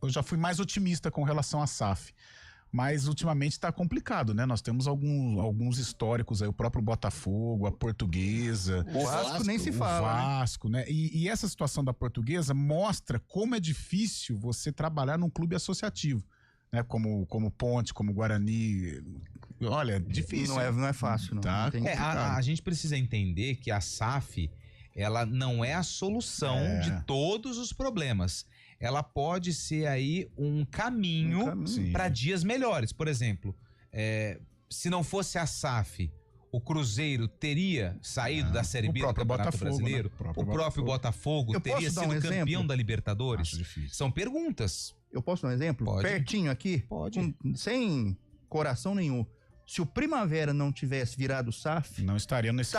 S4: eu já fui mais otimista com relação à SAF. Mas ultimamente tá complicado, né? Nós temos alguns históricos aí, o próprio Botafogo, a Portuguesa.
S5: O Vasco nem se fala.
S4: O Vasco, né? E essa situação da Portuguesa mostra como é difícil você trabalhar num clube associativo, né? Como Ponte, como Guarani. Olha, é difícil.
S5: Não é fácil, não.
S4: Tá
S3: a gente precisa entender que a SAF, ela não é a solução de todos os problemas. Ela pode ser aí um caminho para dias melhores. Por exemplo, se não fosse a SAF, o Cruzeiro teria saído da Série B do Campeonato Brasileiro?
S4: Né?
S3: O próprio Botafogo teria sido campeão da Libertadores? São perguntas.
S5: Eu posso dar um exemplo?
S3: Pode.
S5: Pertinho aqui?
S3: Pode.
S5: Sem coração nenhum. Se o Primavera não tivesse virado SAF...
S4: Não estaria nesse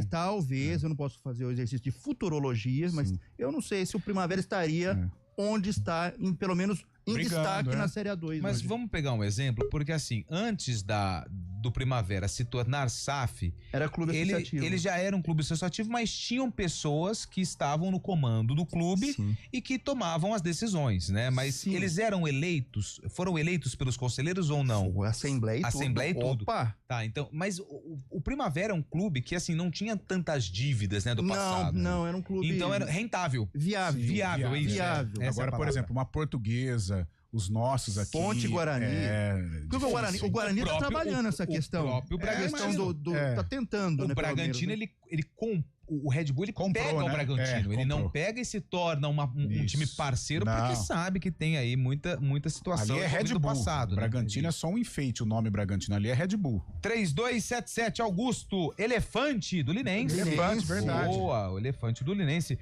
S5: Talvez, eu não posso fazer o exercício de futurologia, mas eu não sei se o Primavera estaria... onde está, pelo menos em destaque na Série A2.
S3: Mas vamos pegar um exemplo, porque assim, antes do Primavera se tornar SAF,
S5: era clube associativo.
S3: Ele já era um clube associativo, mas tinham pessoas que estavam no comando do clube e que tomavam as decisões, né? Mas eles foram eleitos pelos conselheiros ou não?
S5: Assembleia e tudo.
S3: Opa! Tá, então, mas o Primavera é um clube que assim não tinha tantas dívidas, né, do passado.
S5: Não, era um clube.
S3: Então era rentável.
S5: Viável, isso. Viável.
S4: Agora, por exemplo, uma Portuguesa, os nossos aqui.
S5: Ponte Guarani. O Guarani está trabalhando essa questão.
S3: O próprio Bragantino
S5: tá tentando, né?
S3: O Bragantino, o Red Bull, ele pega o Bragantino. Ele não pega e se torna um time parceiro, porque sabe que tem aí muita situação
S4: ali é Red Bull.
S3: Passado.
S4: Bragantino é só um enfeite, o nome Bragantino ali é Red Bull.
S3: 3277 Augusto, Elefante do Linense.
S4: Elefante, verdade.
S3: Boa, o Elefante do Linense.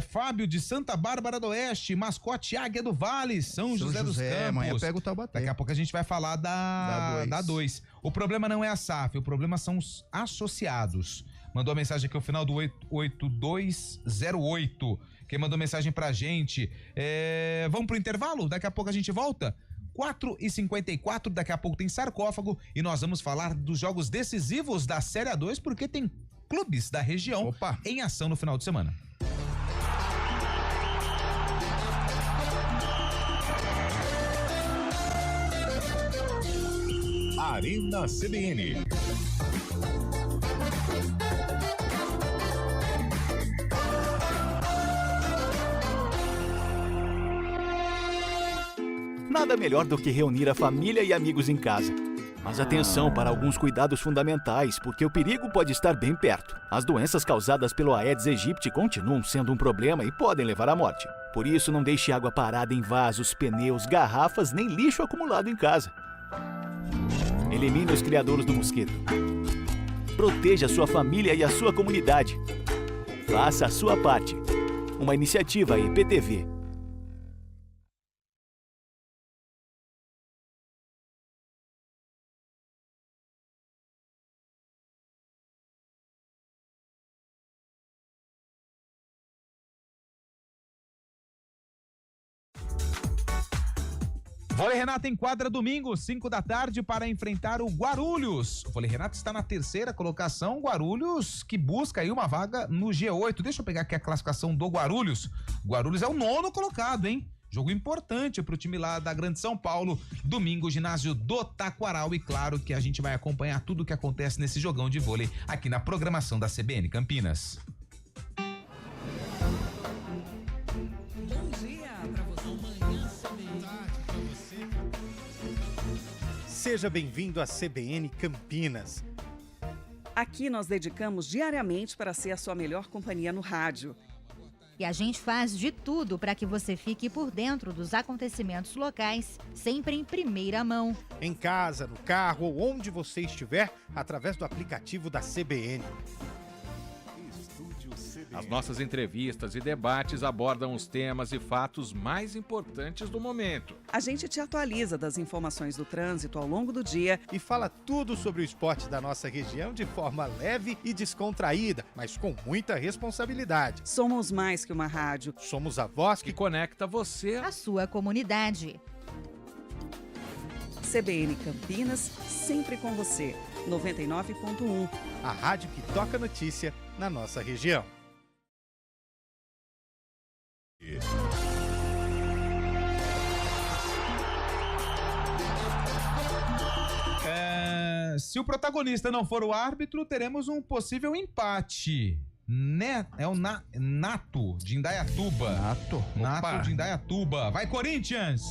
S3: Fábio de Santa Bárbara do Oeste, mascote Águia do Vale, São José dos Campos.
S5: Amanhã pega o Taubaté.
S3: Daqui a pouco a gente vai falar da 2. O problema não é a SAF, o problema são os associados. Mandou a mensagem aqui ao final do 8208. Quem mandou mensagem pra gente? Vamos pro intervalo? Daqui a pouco a gente volta? 4h54, daqui a pouco tem sarcófago e nós vamos falar dos jogos decisivos da Série A2, porque tem clubes da região em ação no final de semana.
S1: Arena CBN.
S18: Nada melhor do que reunir a família e amigos em casa. Mas atenção para alguns cuidados fundamentais, porque o perigo pode estar bem perto. As doenças causadas pelo Aedes aegypti continuam sendo um problema e podem levar à morte. Por isso, não deixe água parada em vasos, pneus, garrafas, nem lixo acumulado em casa. Elimine os criadouros do mosquito. Proteja a sua família e a sua comunidade. Faça a sua parte. Uma iniciativa IPTV.
S3: Vôlei Renato enquadra domingo, 5 da tarde, para enfrentar o Guarulhos. O Vôlei Renato está na 3ª colocação, Guarulhos que busca aí uma vaga no G8. Deixa eu pegar aqui a classificação do Guarulhos. Guarulhos é o 9º colocado, hein? Jogo importante pro time lá da Grande São Paulo, domingo, ginásio do Taquaral, e claro que a gente vai acompanhar tudo o que acontece nesse jogão de vôlei aqui na programação da CBN Campinas.
S7: Seja bem-vindo à CBN Campinas.
S8: Aqui nós dedicamos diariamente para ser a sua melhor companhia no rádio.
S9: E a gente faz de tudo para que você fique por dentro dos acontecimentos locais, sempre em primeira mão.
S7: Em casa, no carro ou onde você estiver, através do aplicativo da CBN.
S10: As nossas entrevistas e debates abordam os temas e fatos mais importantes do momento.
S8: A gente te atualiza das informações do trânsito ao longo do dia
S7: e fala tudo sobre o esporte da nossa região de forma leve e descontraída, mas com muita responsabilidade.
S8: Somos mais que uma rádio.
S7: Somos a voz
S10: que conecta você
S9: à sua comunidade.
S8: CBN Campinas, sempre com você. 99.1.
S7: A rádio que toca notícia na nossa região.
S3: Se o protagonista não for o árbitro, teremos um possível empate. É o Nato de Indaiatuba. Nato de Indaiatuba. Vai, Corinthians!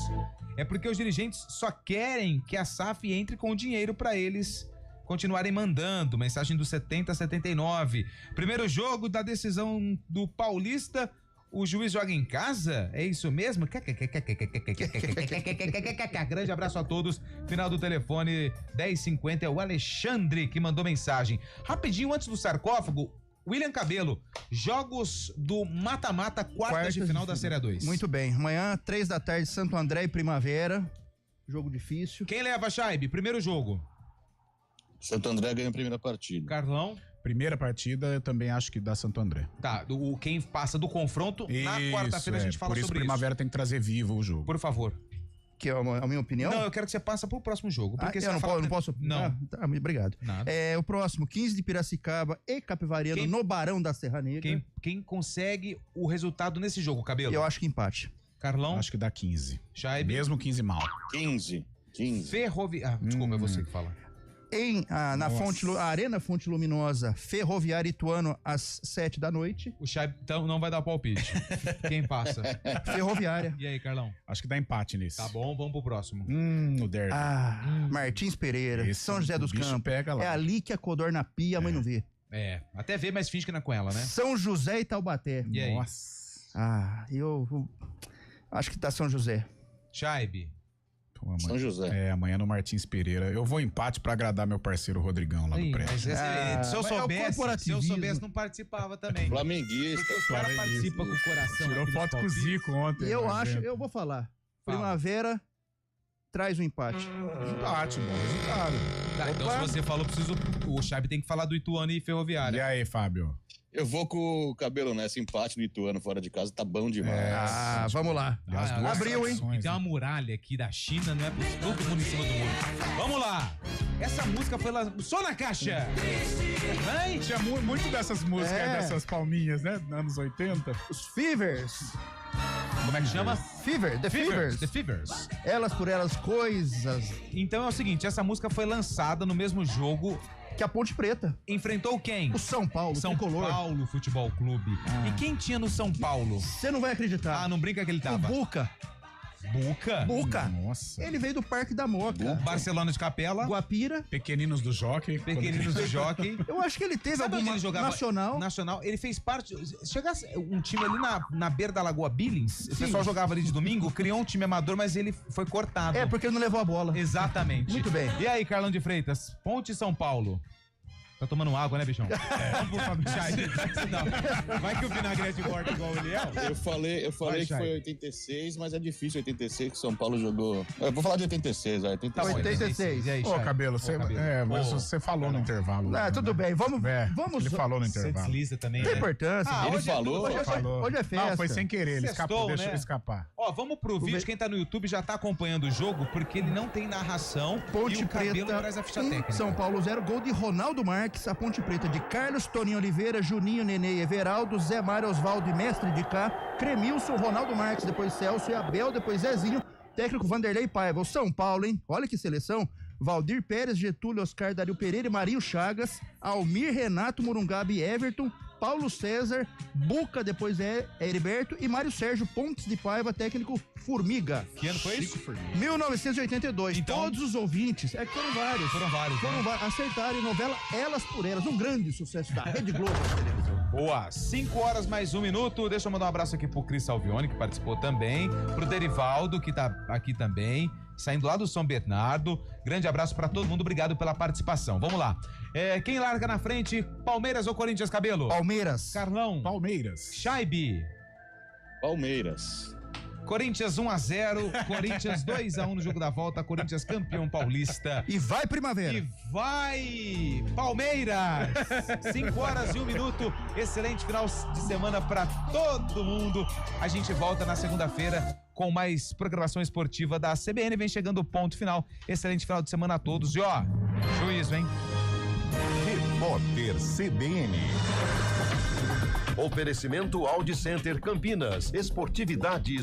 S3: É porque os dirigentes só querem que a SAF entre com dinheiro para eles continuarem mandando. Mensagem do 7079. Primeiro jogo da decisão do Paulista. O juiz joga em casa? É isso mesmo? Grande abraço a todos. Final do telefone 1050 é o Alexandre que mandou mensagem. Rapidinho, antes do sarcófago, William Cabelo, jogos do mata-mata, quartas de final da Série A2.
S5: Muito bem, amanhã 3 da tarde, Santo André e Primavera, jogo difícil.
S3: Quem leva, Chaibe? Primeiro jogo.
S6: Santo André ganha a primeira partida.
S3: Carlão?
S4: Primeira partida, eu também acho que dá Santo André.
S3: Tá, quem passa do confronto, na quarta-feira a gente fala sobre isso.
S4: Por isso Primavera tem que trazer vivo o jogo.
S3: Por favor.
S5: Que é a minha opinião?
S3: Não, eu quero que você passe pro próximo jogo. Porque
S5: eu não posso?
S3: Não.
S5: Tá, obrigado.
S3: Nada.
S5: O próximo, 15 de Piracicaba e Capivariano no Barão da Serra Negra.
S3: Quem consegue o resultado nesse jogo, Cabelo?
S5: Eu acho que empate.
S3: Carlão?
S4: Acho que dá 15.
S3: Chaibe?
S4: Mesmo 15 mal.
S6: 15.
S3: Ferroviária. Desculpa, é você que fala.
S5: Na Arena Fonte Luminosa, Ferroviária Ituano, às 7 da noite.
S3: O Chaibe então não vai dar palpite. Quem passa?
S5: Ferroviária.
S3: E aí, Carlão?
S4: Acho que dá empate nisso.
S3: Tá bom, vamos pro próximo.
S4: No derby.
S5: Martins Pereira, São José dos Campos.
S4: Pega lá.
S5: É ali que a codorna pia, a mãe não vê.
S3: Até vê, mas finge que não é com ela, né?
S5: São José e Taubaté.
S3: E aí?
S5: Nossa. Eu acho que tá São José.
S3: Chaibe.
S6: São José.
S4: Amanhã no Martins Pereira. Eu vou empate pra agradar meu parceiro Rodrigão lá do prédio.
S3: Se eu soubesse, não participava também.
S6: Flamenguista.
S3: Porque os caras participam com o coração.
S4: Tirou foto com o Zico ontem.
S5: Eu vou falar. Primavera traz o empate.
S4: Empate, bom resultado.
S3: Tá, então se você falou, o Chaibe tem que falar do Ituano e Ferroviária.
S4: E aí, Fábio?
S6: Eu vou com o Cabelo nessa, empate no Ituano fora de casa, tá bom demais.
S5: Vamos lá. Abriu, hein?
S3: E tem uma muralha aqui da China, não é possível, todo mundo em cima do muro. Vamos lá. Essa música foi lá, só na caixa.
S4: Vai? Tinha muito dessas músicas, dessas palminhas, né? Anos 80.
S5: Os Fevers.
S3: Como é que chama?
S5: The Fevers. Elas por elas, coisas.
S3: Então é o seguinte, essa música foi lançada no mesmo jogo
S5: que a Ponte Preta.
S3: Enfrentou quem?
S5: O São Paulo.
S3: São Paulo Futebol Clube. E quem tinha no São Paulo?
S5: Você não vai acreditar.
S3: Não brinca que ele tava.
S5: O Buca.
S4: Nossa.
S5: Ele veio do Parque da Moca.
S3: Barcelona de Capela.
S5: Guapira.
S4: Pequeninos do Jockey.
S5: Eu acho que ele teve alguma Nacional.
S3: Ele fez parte. Chegasse um time ali na beira da Lagoa Billings. O pessoal jogava ali de domingo, criou um time amador, mas ele foi cortado.
S5: Porque ele não levou a bola.
S3: Exatamente.
S5: Muito bem.
S3: E aí, Carlão de Freitas? Ponte São Paulo. Tá tomando água, né, bichão? Vamos pro Fábio Chai. Vai que o vinagrete corta igual o Eliel.
S6: Eu falei que foi 86, mas é difícil 86 que São Paulo jogou. Eu vou falar de 86,
S5: 86.
S3: E aí,
S4: Ô, Cabelo, mas você falou no intervalo.
S5: Tudo bem, vamos.
S4: Ele falou no intervalo.
S3: Você desliza também,
S5: Tem importância.
S6: Ele falou.
S5: Hoje é festa.
S4: Não, foi sem querer, ele escapou,
S3: né?
S4: deixou ele escapar.
S3: Vamos pro vídeo, quem tá no YouTube já tá acompanhando o jogo, porque ele não tem narração.
S5: Ponte
S3: e o Cabelo
S5: Preta,
S3: traz a ficha técnica.
S5: São Paulo 0, gol de Ronaldo Marques, a Ponte Preta de Carlos, Toninho Oliveira, Juninho, Nenê, Everaldo, Zé Mário, Osvaldo e Mestre de Cá, Cremilson, Ronaldo Marques, depois Celso e Abel, depois Zezinho, técnico Vanderlei Paiva. O São Paulo, hein? Olha que seleção. Valdir Pérez, Getúlio, Oscar, Dario Pereira e Marinho Chagas, Almir, Renato, Morungabe, Everton, Paulo César, Buca, depois Heriberto e Mário Sérgio Pontes de Paiva, técnico Formiga.
S3: Que ano foi isso?
S5: 1982.
S3: Então,
S5: todos os ouvintes, foram vários. Acertaram novela Elas por Elas, um grande sucesso da Rede Globo da televisão.
S3: Boa, 5 horas mais 1 minuto. Deixa eu mandar um abraço aqui pro Cris Salvione, que participou também, pro Derivaldo, que tá aqui também, saindo lá do São Bernardo. Grande abraço pra todo mundo, obrigado pela participação. Vamos lá. Quem larga na frente, Palmeiras ou Corinthians, Cabelo?
S5: Palmeiras.
S3: Carlão?
S4: Palmeiras.
S3: Chaibe?
S6: Palmeiras.
S3: Corinthians 1-0, Corinthians 2-1 no jogo da volta, Corinthians campeão paulista.
S5: E vai Primavera.
S3: E vai Palmeiras. 5 horas e 1 minuto. Excelente final de semana pra todo mundo. A gente volta na segunda-feira com mais programação esportiva da CBN. Vem chegando o ponto final. Excelente final de semana a todos. E juízo, hein?
S1: Repórter CBN.
S14: Oferecimento Audi Center Campinas. Esportividade